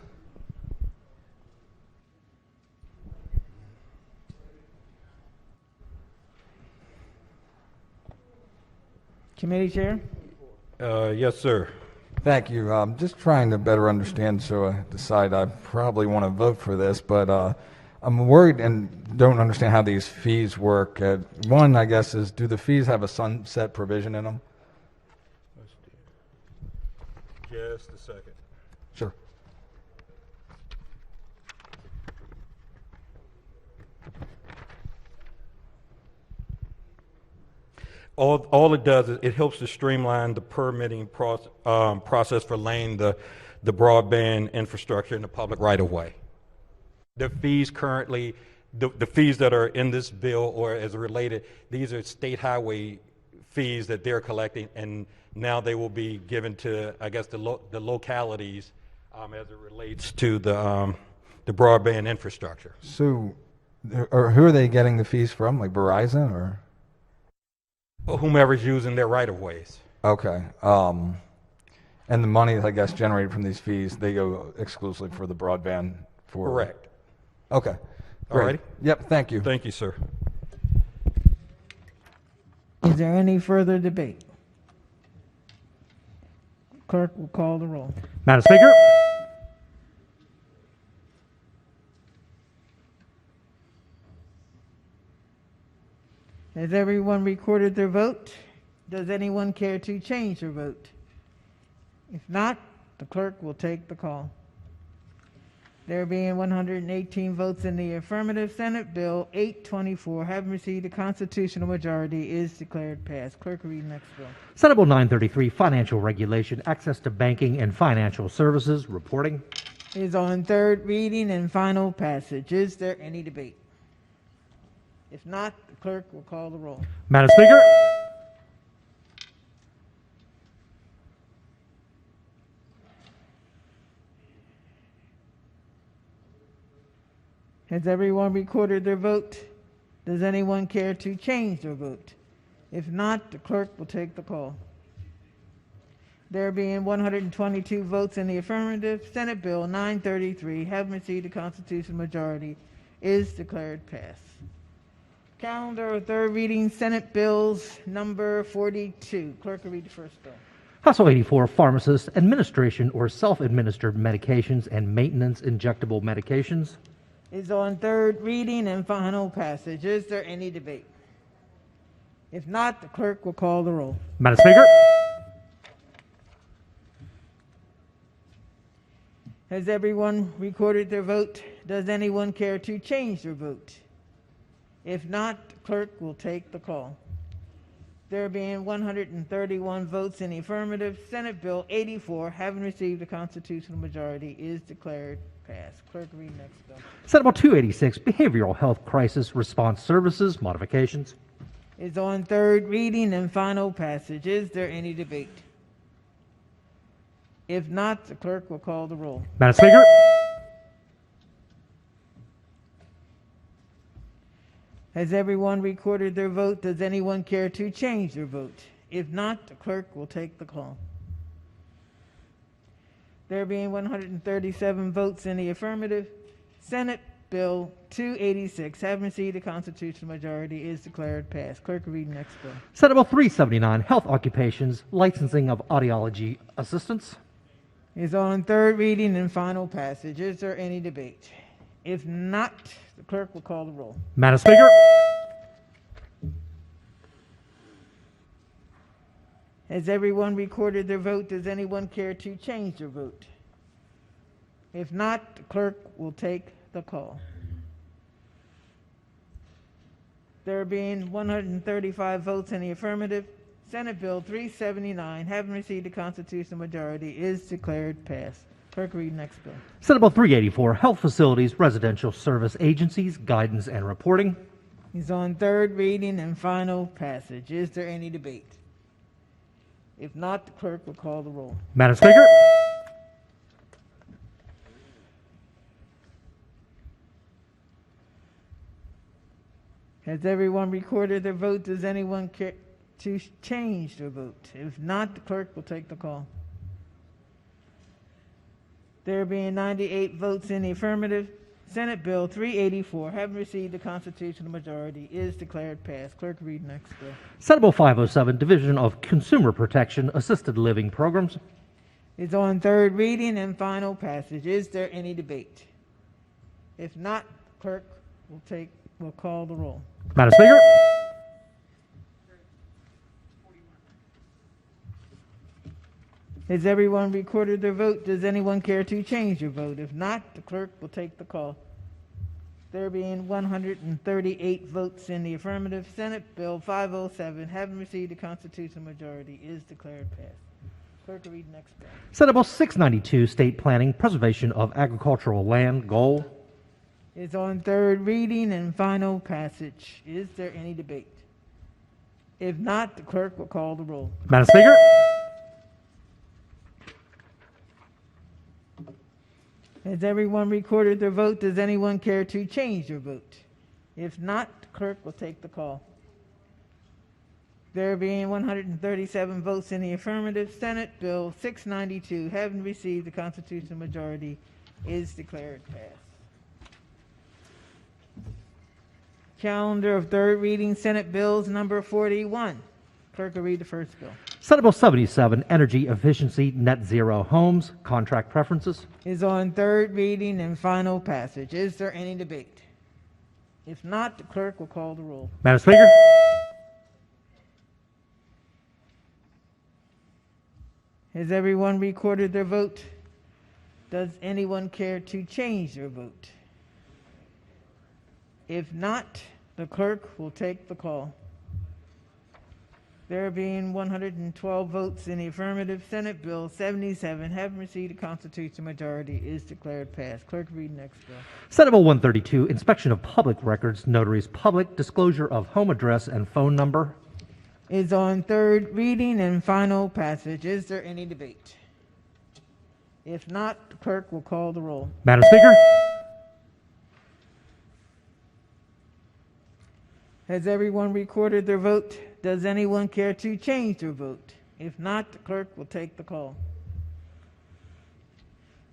Committee Chair. Yes, sir. Thank you. Just trying to better understand, so I decide I probably want to vote for this, but I'm worried and don't understand how these fees work. One, I guess, is do the fees have a sunset provision in them? Just a second. Sure. All it does is it helps to streamline the permitting process for laying the broadband infrastructure in the public right of way. The fees currently, the fees that are in this bill or as related, these are state highway fees that they're collecting, and now they will be given to, I guess, the localities as it relates to the broadband infrastructure. So, or who are they getting the fees from, like Verizon or? Whomever's using their right of ways. Okay. And the money, I guess, generated from these fees, they go exclusively for the broadband for? Correct. Okay. All Great. righty. Yep, thank you. Thank you, sir. Is there any further debate? Clerk will call the roll. Madam Speaker. Has everyone recorded their vote? Does anyone care to change their vote? If not, the clerk will take the call. There being 118 votes in the affirmative, Senate Bill 824, having received a constitutional majority, is declared passed. Clerk, read next bill. Senate Bill 933, Financial Regulation, Access to Banking and Financial Services, reporting. Is on third reading and final passage. Is there any debate? If not, the clerk will call the roll. Madam Speaker. Has everyone recorded their vote? Does anyone care to change their vote? If not, the clerk will take the call. There being 122 votes in the affirmative, Senate Bill 933, having received a constitutional majority, is declared passed. Calendar of third reading, Senate Bills number 42. Clerk will read the first bill. House Bill 84, Pharmacist Administration or Self-Administered Medications and Maintenance Injectable Medications. Is on third reading and final passage. Is there any debate? If not, the clerk will call the roll. Madam Speaker. Has everyone recorded their vote? Does anyone care to change their vote? If not, the clerk will take the call. There being 131 votes in the affirmative, Senate Bill 84, having received a constitutional majority, is declared passed. Clerk, read next bill. Senate Bill 286, Behavioral Health Crisis Response Services, modifications. Is on third reading and final passage. Is there any debate? If not, the clerk will call the roll. Madam Speaker. Has everyone recorded their vote? Does anyone care to change their vote? If not, the clerk will take the call. There being 137 votes in the affirmative, Senate Bill 286, having received a constitutional majority, is declared passed. Clerk will read next bill. Senate Bill 379, Health Occupations, Licensing of Audiology Assistants. Is on third reading and final passage. Is there any debate? If not, the clerk will call the roll. Madam Speaker. Has everyone recorded their vote? Does anyone care to change their vote? If not, the clerk will take the call. There being 135 votes in the affirmative, Senate Bill 379, having received a constitutional majority, is declared passed. Clerk, read next bill. Senate Bill 384, Health Facilities, Residential Service Agencies, Guidance and Reporting. Is on third reading and final passage. Is there any debate? If not, the clerk will call the roll. Madam Speaker. Has everyone recorded their vote? Does anyone care to change their vote? If not, the clerk will take the call. There being 98 votes in the affirmative, Senate Bill 384, having received the constitutional majority, is declared passed. Clerk, read next bill. Senate Bill 507, Division of Consumer Protection, Assisted Living Programs. Is on third reading and final passage. Is there any debate? If not, the clerk will call the roll. Madam Speaker. Has everyone recorded their vote? Does anyone care to change their vote? If not, the clerk will take the call. There being 138 votes in the affirmative, Senate Bill 507, having received the constitutional majority, is declared passed. Clerk will read next bill. Senate Bill 692, State Planning, Preservation of Agricultural Land, Goal. Is on third reading and final passage. Is there any debate? If not, the clerk will call the roll. Madam Speaker. Has everyone recorded their vote? Does anyone care to change their vote? If not, the clerk will take the call. There being 137 votes in the affirmative, Senate Bill 692, having received the constitutional majority, is declared passed. Calendar of third reading, Senate Bills number 41. Clerk will read the first bill. Senate Bill 77, Energy Efficiency Net Zero Homes, Contract Preferences. Is on third reading and final passage. Is there any debate? If not, the clerk will call the roll. Madam Speaker. Has everyone recorded their vote? Does anyone care to change their vote? If not, the clerk will take the call. There being 112 votes in the affirmative, Senate Bill 77, having received a constitutional majority, is declared passed. Clerk, read next bill. Senate Bill 132, Inspection of Public Records, Notaries, Public Disclosure of Home Address and Phone Number. Is on third reading and final passage. Is there any debate? If not, the clerk will call the roll. Madam Speaker. Has everyone recorded their vote? Does anyone care to change their vote? If not, the clerk will take the call.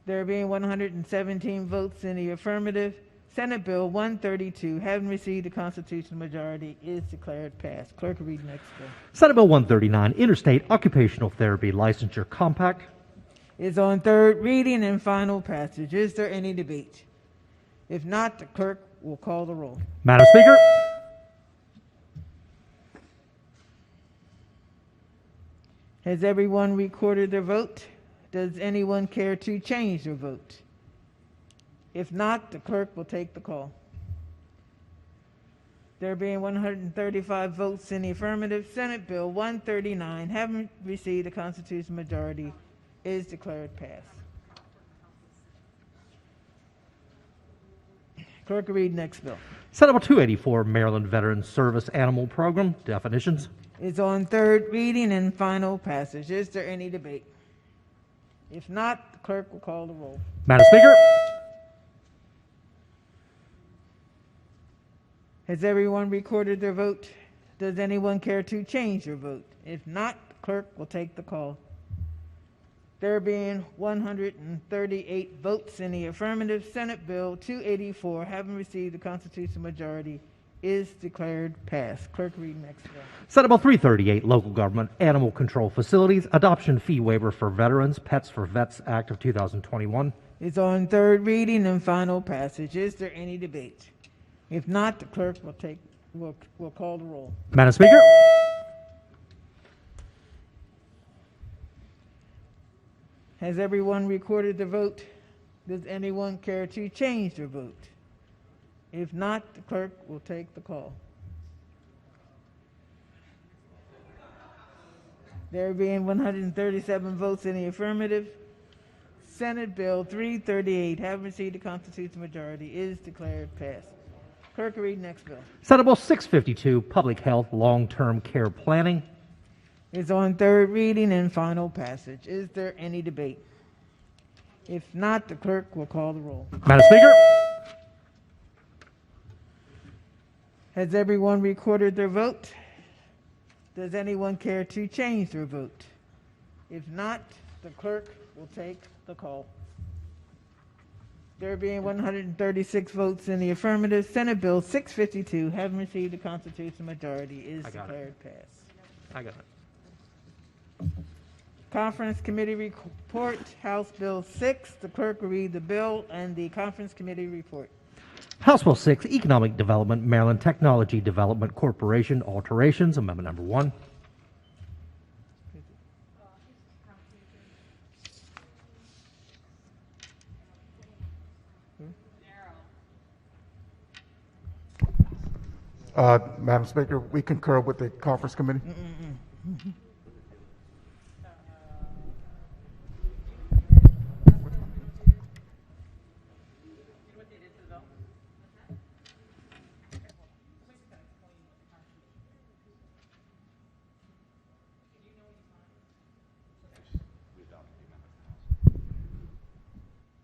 There being 117 votes in the affirmative, Senate Bill 132, having received the constitutional majority, is declared passed. Clerk will read next bill. Senate Bill 139, Interstate Occupational Therapy Licensure Compact. Is on third reading and final passage. Is there any debate? If not, the clerk will call the roll. Madam Speaker. Has everyone recorded their vote? Does anyone care to change their vote? If not, the clerk will take the call. There being 135 votes in the affirmative, Senate Bill 139, having received the constitutional majority, is declared passed. Clerk will read next bill. Senate Bill 284, Maryland Veterans Service Animal Program, Definitions. Is on third reading and final passage. Is there any debate? If not, the clerk will call the roll. Madam Speaker. Has everyone recorded their vote? Does anyone care to change their vote? If not, the clerk will take the call. There being 138 votes in the affirmative, Senate Bill 284, having received the constitutional majority, is declared passed. Clerk, read next bill. Senate Bill 338, Local Government Animal Control Facilities, Adoption Fee Waiver for Veterans, Pets for Vets Act of 2021. Is on third reading and final passage. Is there any debate? If not, the clerk will call the roll. Madam Speaker. Has everyone recorded their vote? Does anyone care to change their vote? If not, the clerk will take the call. There being 137 votes in the affirmative, Senate Bill 338, having received the constitutional majority, is declared passed. Clerk will read next bill. Senate Bill 652, Public Health Long-Term Care Planning. Is on third reading and final passage. Is there any debate? If not, the clerk will call the roll. Madam Speaker. Has everyone recorded their vote? Does anyone care to change their vote? If not, the clerk will take the call. There being 136 votes in the affirmative, Senate Bill 652, having received the constitutional majority, is declared passed. I got it. Conference Committee report, House Bill 6. The clerk will read the bill and the Conference Committee report. House Bill 6, Economic Development, Maryland Technology Development Corporation, alterations, amendment number 1. Madam Speaker, we concur with the Conference Committee.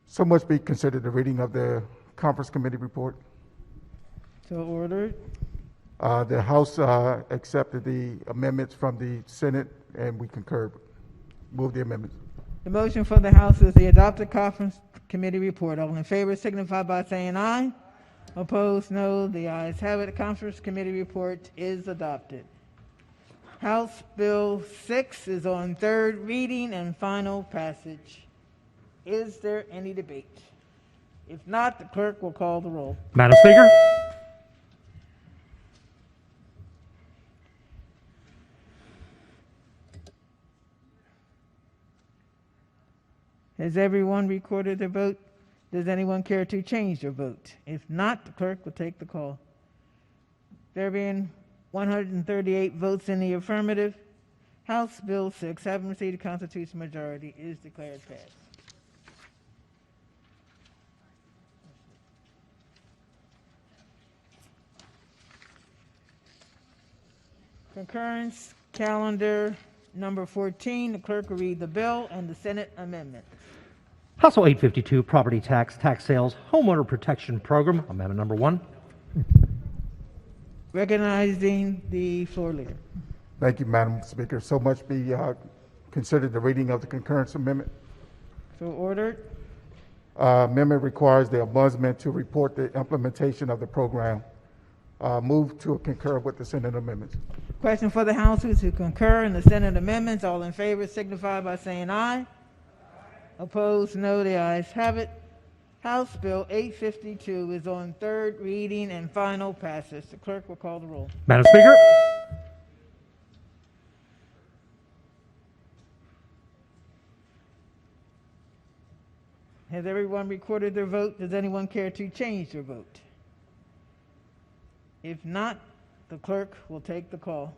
So much be considered the reading of the Conference Committee report. So ordered. The House accepted the amendments from the Senate, and we concur. Move the amendments. The motion for the House is the adopted Conference Committee report. All in favor signify by saying aye. Opposed, no. The ayes have it. The Conference Committee report is adopted. House Bill 6 is on third reading and final passage. Is there any debate? If not, the clerk will call the roll. Madam Speaker. Has everyone recorded their vote? Does anyone care to change their vote? If not, the clerk will take the call. There being 138 votes in the affirmative, House Bill 6, having received a constitutional majority, is declared passed. Concurrence calendar number 14. The clerk will read the bill and the Senate amendment. House Bill 852, Property Tax, Tax Sales, Homeowner Protection Program, amendment number 1. Recognizing the floor leader. Thank you, Madam Speaker. So much be considered the reading of the concurrence amendment. So ordered. Amendment requires the ombudsman to report the implementation of the program. Move to concur with the Senate amendments. Question for the House is to concur in the Senate amendments. All in favor signify by saying aye. Opposed, no. The ayes have it. House Bill 852 is on third reading and final passage. The clerk will call the roll. Madam Speaker. Has everyone recorded their vote? Does anyone care to change their vote? If not, the clerk will take the call.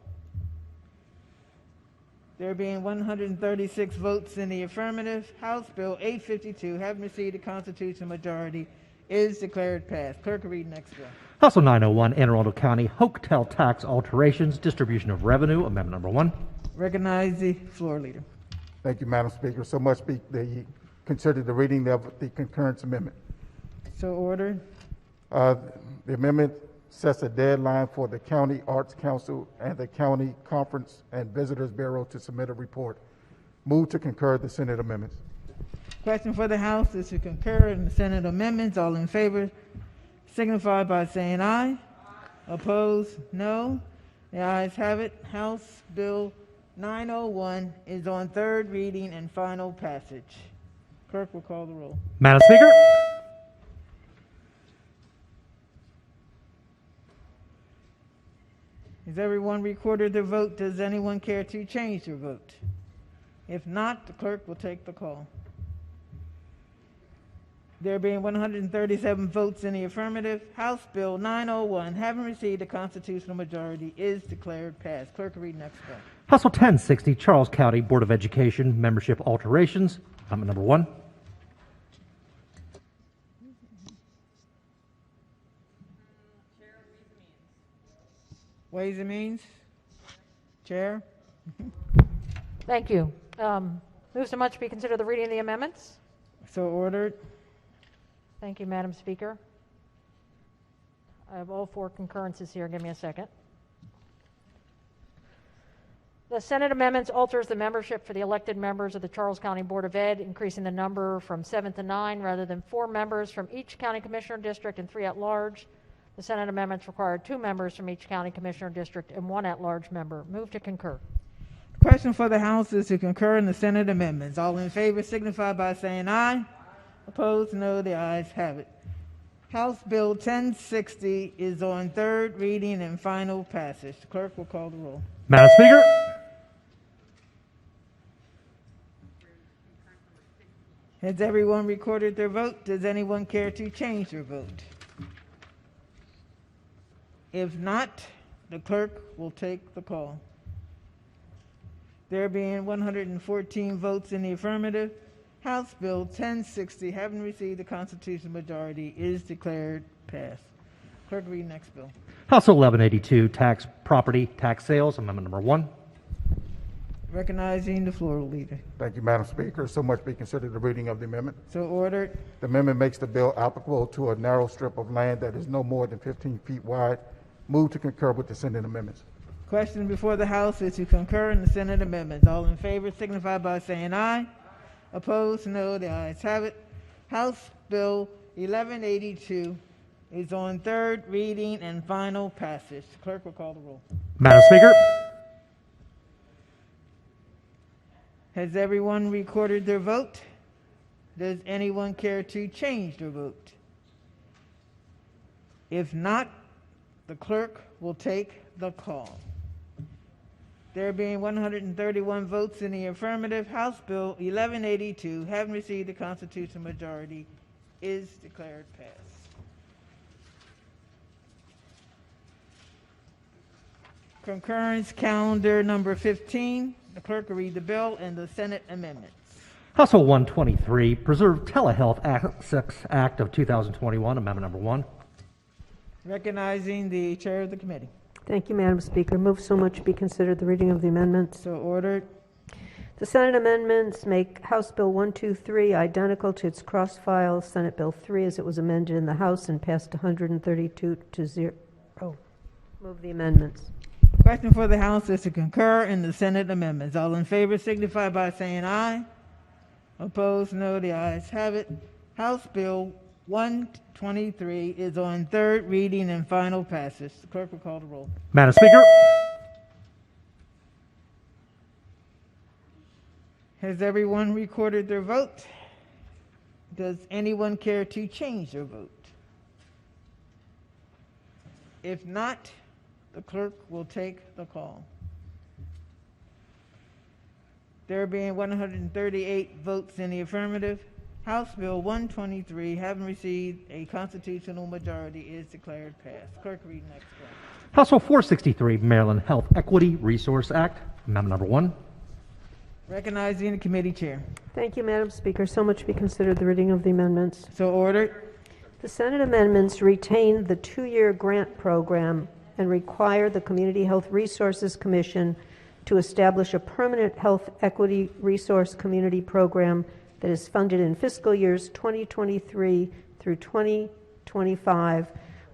There being 136 votes in the affirmative, House Bill 852, having received a constitutional majority, is declared passed. Clerk will read next bill. House Bill 901, Anne Arundel County Hotel Tax Alterations, Distribution of Revenue, amendment number 1. Recognize the floor leader. Thank you, Madam Speaker. So much be considered the reading of the concurrence amendment. So ordered. The amendment sets a deadline for the County Arts Council and the County Conference and Visitors Bureau to submit a report. Move to concur the Senate amendments. Question for the House is to concur in the Senate amendments. All in favor signify by saying aye. Opposed, no. The ayes have it. House Bill 901 is on third reading and final passage. Clerk will call the roll. Madam Speaker. Has everyone recorded their vote? Does anyone care to change their vote? If not, the clerk will take the call. There being 137 votes in the affirmative, House Bill 901, having received a constitutional majority, is declared passed. Clerk will read next bill. House Bill 1060, Charles County Board of Education Membership Alterations, amendment number 1. Ways and Means? Chair? Thank you. Move so much be considered the reading of the amendments. So ordered. Thank you, Madam Speaker. I have all four concurrences here. Give me a second. The Senate amendments alters the membership for the elected members of the Charles County Board of Ed, increasing the number from 7 to 9 rather than 4 members from each county commissioner district and 3 at large. The Senate amendments require 2 members from each county commissioner district and 1 at-large member. Move to concur. Question for the House is to concur in the Senate amendments. All in favor signify by saying aye. Opposed, no. The ayes have it. House Bill 1060 is on third reading and final passage. The clerk will call the roll. Madam Speaker. Has everyone recorded their vote? Does anyone care to change their vote? If not, the clerk will take the call. There being 114 votes in the affirmative, House Bill 1060, having received the constitutional majority, is declared passed. Clerk, read next bill. House Bill 1182, Tax Property Tax Sales, Amendment number 1. Recognizing the floor leader. Thank you, Madam Speaker. So much be considered the reading of the amendment. So ordered. The amendment makes the bill applicable to a narrow strip of land that is no more than 15 feet wide. Move to concur with the Senate amendments. Question before the House is to concur in the Senate amendments. All in favor signify by saying aye. Opposed, no. The ayes have it. House Bill 1182 is on third reading and final passage. Clerk will call the roll. Madam Speaker. Has everyone recorded their vote? Does anyone care to change their vote? If not, the clerk will take the call. There being 131 votes in the affirmative, House Bill 1182, having received the constitutional majority, is declared passed. Concurrence calendar number 15. The clerk will read the bill and the Senate amendments. House Bill 123, Preserve Telehealth Access Act of 2021, Amendment number 1. Recognizing the chair of the committee. Thank you, Madam Speaker. Move so much be considered the reading of the amendments. So ordered. The Senate amendments make House Bill 123 identical to its cross-file Senate Bill 3 as it was amended in the House and passed 132 to 0. Move the amendments. Question for the House is to concur in the Senate amendments. All in favor signify by saying aye. Opposed, no. The ayes have it. House Bill 123 is on third reading and final passage. The clerk will call the roll. Madam Speaker. Has everyone recorded their vote? Does anyone care to change their vote? If not, the clerk will take the call. There being 138 votes in the affirmative, House Bill 123, having received a constitutional majority, is declared passed. Clerk, read next bill. House Bill 463, Maryland Health Equity Resource Act, Amendment number 1. Recognizing the committee chair. Thank you, Madam Speaker. So much be considered the reading of the amendments. So ordered. The Senate amendments retain the 2-year grant program and require the Community Health Resources Commission to establish a permanent health equity resource community program that is funded in fiscal years 2023 through 2025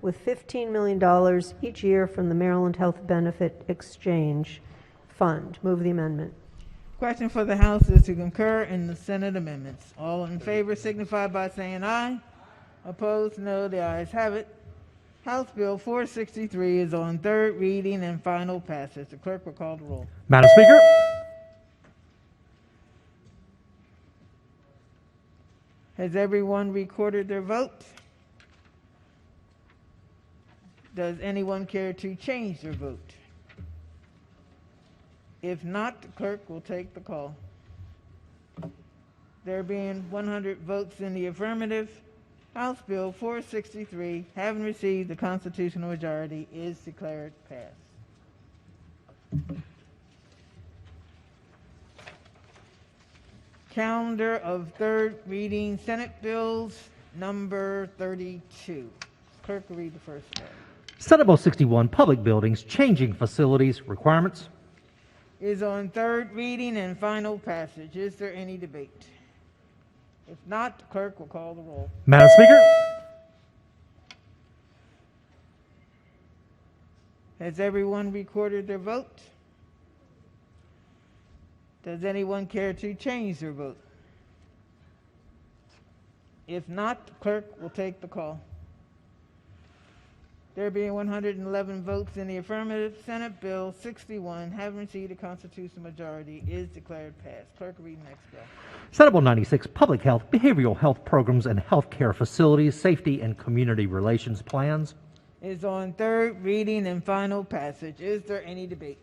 with $15 million each year from the Maryland Health Benefit Exchange Fund. Move the amendment. Question for the House is to concur in the Senate amendments. All in favor signify by saying aye. Opposed, no. The ayes have it. House Bill 463 is on third reading and final passage. The clerk will call the roll. Madam Speaker. Has everyone recorded their vote? Does anyone care to change their vote? If not, the clerk will take the call. There being 100 votes in the affirmative, House Bill 463, having received the constitutional majority, is declared passed. Calendar of third reading Senate bills number 32. Clerk will read the first bill. Senate Bill 61, Public Buildings, Changing Facilities Requirements. Is on third reading and final passage. Is there any debate? If not, the clerk will call the roll. Madam Speaker, Has everyone recorded their vote? Does anyone care to change their vote? If not, the clerk will take the call. There being 111 votes in the affirmative, Senate Bill 61, having received a constitutional majority, is declared passed. Clerk, read the next bill. Senate Bill 96, Public Health, Behavioral Health Programs and Healthcare Facilities, Safety and Community Relations Plans. Is on third reading and final passage. Is there any debate?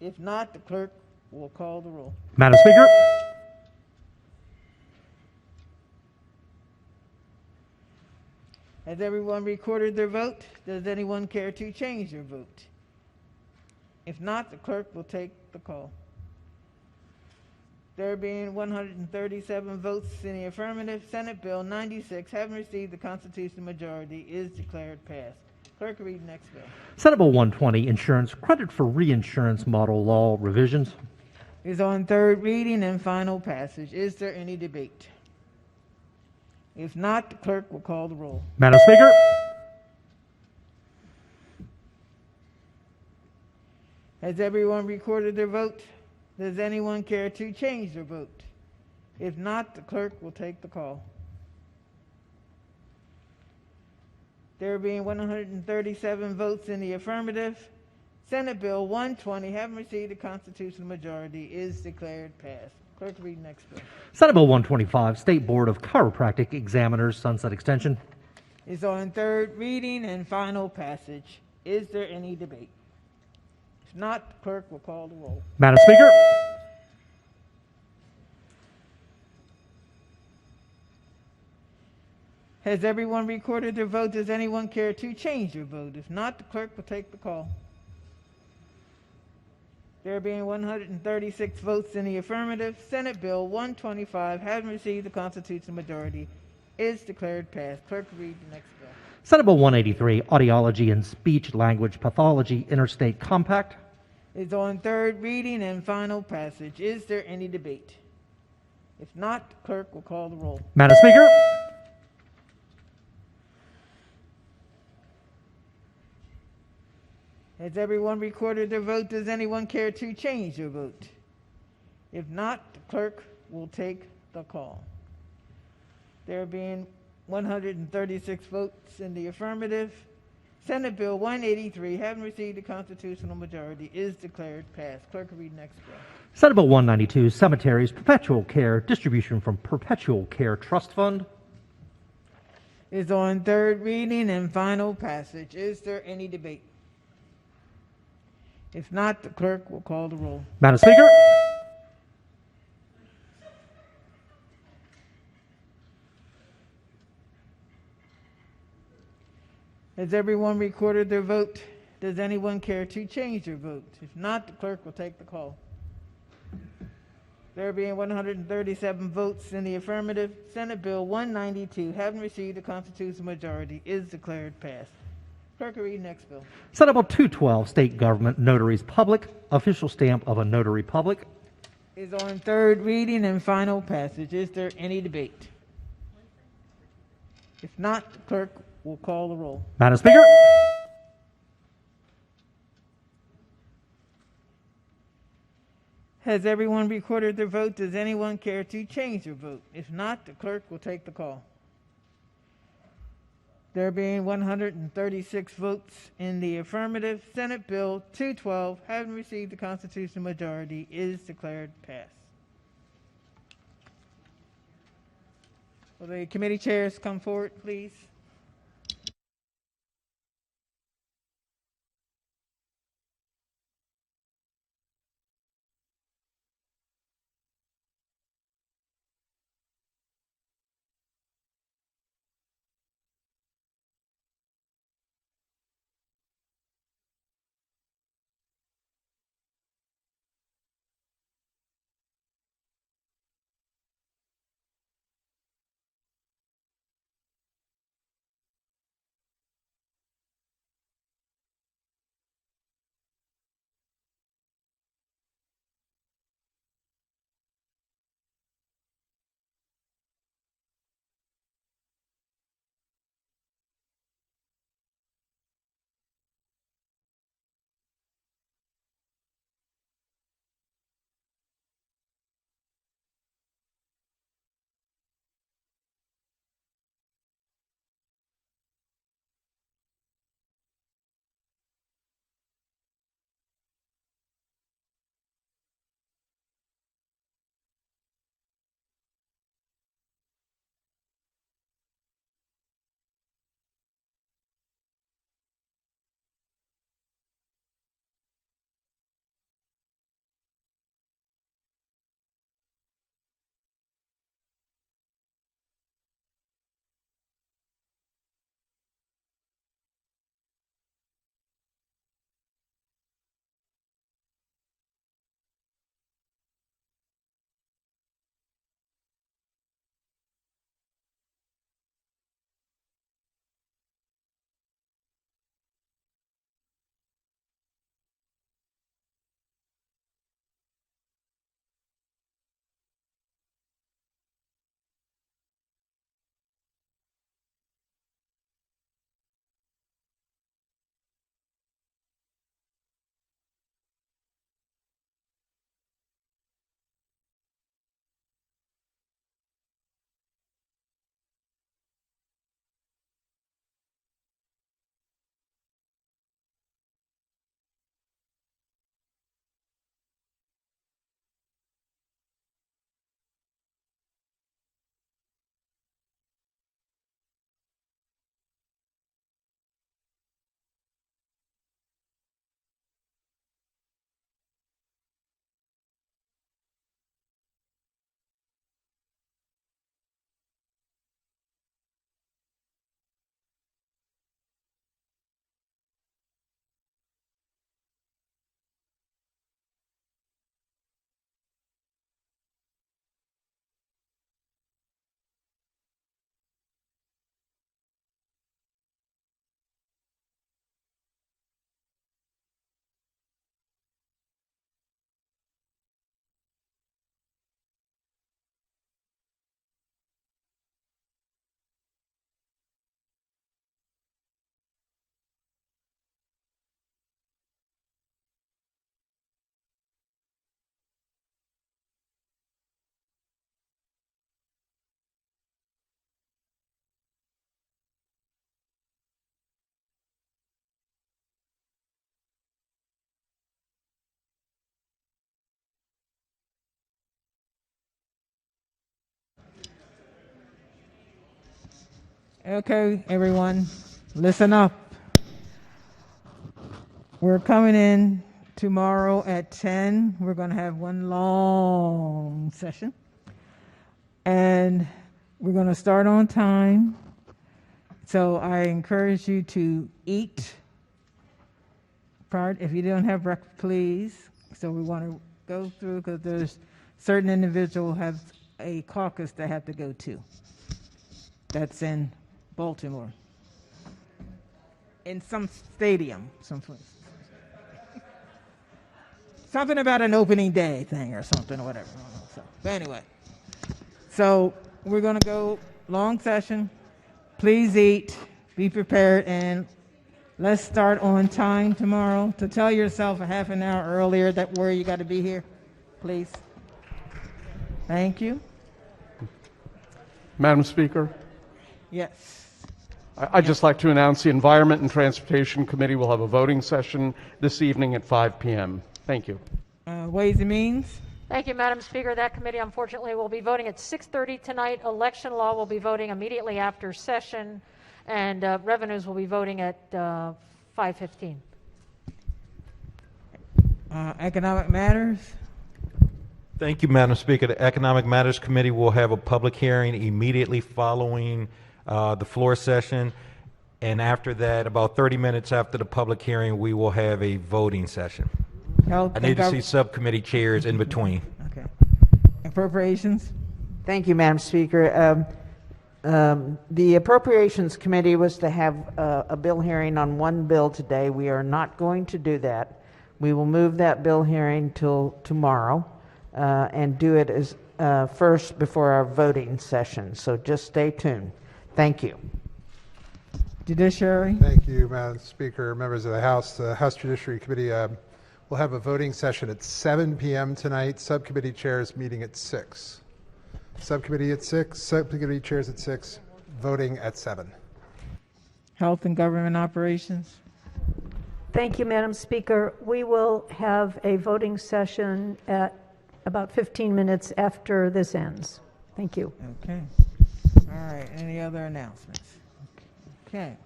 If not, the clerk will call the roll. Madam Speaker, Has everyone recorded their vote? Does anyone care to change their vote? If not, the clerk will take the call. There being 137 votes in the affirmative, Senate Bill 96, having received the constitutional majority, is declared passed. Clerk, read the next bill. Senate Bill 120, Insurance Credit for Reinsurance Model Law Revisions. Is on third reading and final passage. Is there any debate? If not, the clerk will call the roll. Madam Speaker, Has everyone recorded their vote? Does anyone care to change their vote? If not, the clerk will take the call. There being 137 votes in the affirmative, Senate Bill 120, having received a constitutional majority, is declared passed. Clerk, read the next bill. Senate Bill 125, State Board of Chiropractic Examiners Sunset Extension. Is on third reading and final passage. Is there any debate? If not, the clerk will call the roll. Madam Speaker, Has everyone recorded their vote? Does anyone care to change their vote? If not, the clerk will take the call. There being 136 votes in the affirmative, Senate Bill 125, having received the constitutional majority, is declared passed. Clerk, read the next bill. Senate Bill 183, Audiology and Speech Language Pathology Interstate Compact. Is on third reading and final passage. Is there any debate? If not, the clerk will call the roll. Madam Speaker, Has everyone recorded their vote? Does anyone care to change their vote? If not, the clerk will take the call. There being 136 votes in the affirmative, Senate Bill 183, having received a constitutional majority, is declared passed. Clerk will read next bill. Senate Bill 192, Cemeteries Perpetual Care Distribution from Perpetual Care Trust Fund. Is on third reading and final passage. Is there any debate? If not, the clerk will call the roll. Madam Speaker, Has everyone recorded their vote? Does anyone care to change their vote? If not, the clerk will take the call. There being 137 votes in the affirmative, Senate Bill 192, having received a constitutional majority, is declared passed. Clerk will read the next bill. Senate Bill 212, State Government Notaries Public, Official Stamp of a Notary Public. Is on third reading and final passage. Is there any debate? If not, the clerk will call the roll. Madam Speaker, Has everyone recorded their vote? Does anyone care to change their vote? If not, the clerk will take the call. There being 136 votes in the affirmative, Senate Bill 212, having received the constitutional majority, is declared passed. Will the committee chairs come forward, please? Okay, everyone, listen up. We're coming in tomorrow at 10. We're going to have one long session. And we're going to start on time. So I encourage you to eat. If you don't have breakfast, please. So we want to go through because there's certain individual have a caucus they have to go to. That's in Baltimore. In some stadium, someplace. Something about an opening day thing or something or whatever. So, but anyway, so we're going to go long session. Please eat, be prepared, and let's start on time tomorrow. To tell yourself a half an hour earlier that where you got to be here, please. Thank you. Madam Speaker, Yes. I'd just like to announce the Environment and Transportation Committee will have a voting session this evening at 5 p.m. Thank you. Ways and Means. Thank you, Madam Speaker. That committee, unfortunately, will be voting at 6:30 tonight. Election law will be voting immediately after session, and revenues will be voting at 5:15. Economic Matters. Thank you, Madam Speaker. The Economic Matters Committee will have a public hearing immediately following the floor session. And after that, about 30 minutes after the public hearing, we will have a voting session. I need to see subcommittee chairs in between. Okay. Appropriations. Thank you, Madam Speaker. The Appropriations Committee was to have a bill hearing on one bill today. We are not going to do that. We will move that bill hearing till tomorrow and do it as first before our voting session. So just stay tuned. Thank you. Judiciary. Thank you, Madam Speaker, members of the House. The House Judiciary Committee will have a voting session at 7 p.m. tonight. Subcommittee chairs meeting at 6. Subcommittee at 6, subcommittee chairs at 6, voting at 7. Health and Government Operations. Thank you, Madam Speaker. We will have a voting session at about 15 minutes after this ends. Thank you. Okay. All right. Any other announcements? Okay.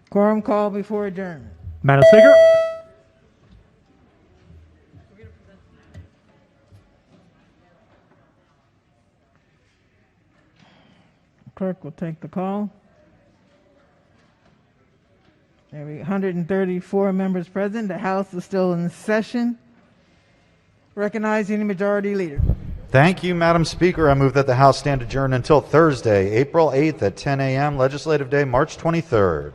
Quorum call before adjournment. Madam Speaker. Clerk will take the call. There we 134 members present. The House is still in session. Recognizing the Majority Leader. Thank you, Madam Speaker. I move that the House stand adjourned until Thursday, April 8th at 10 a.m., Legislative Day, March 23rd.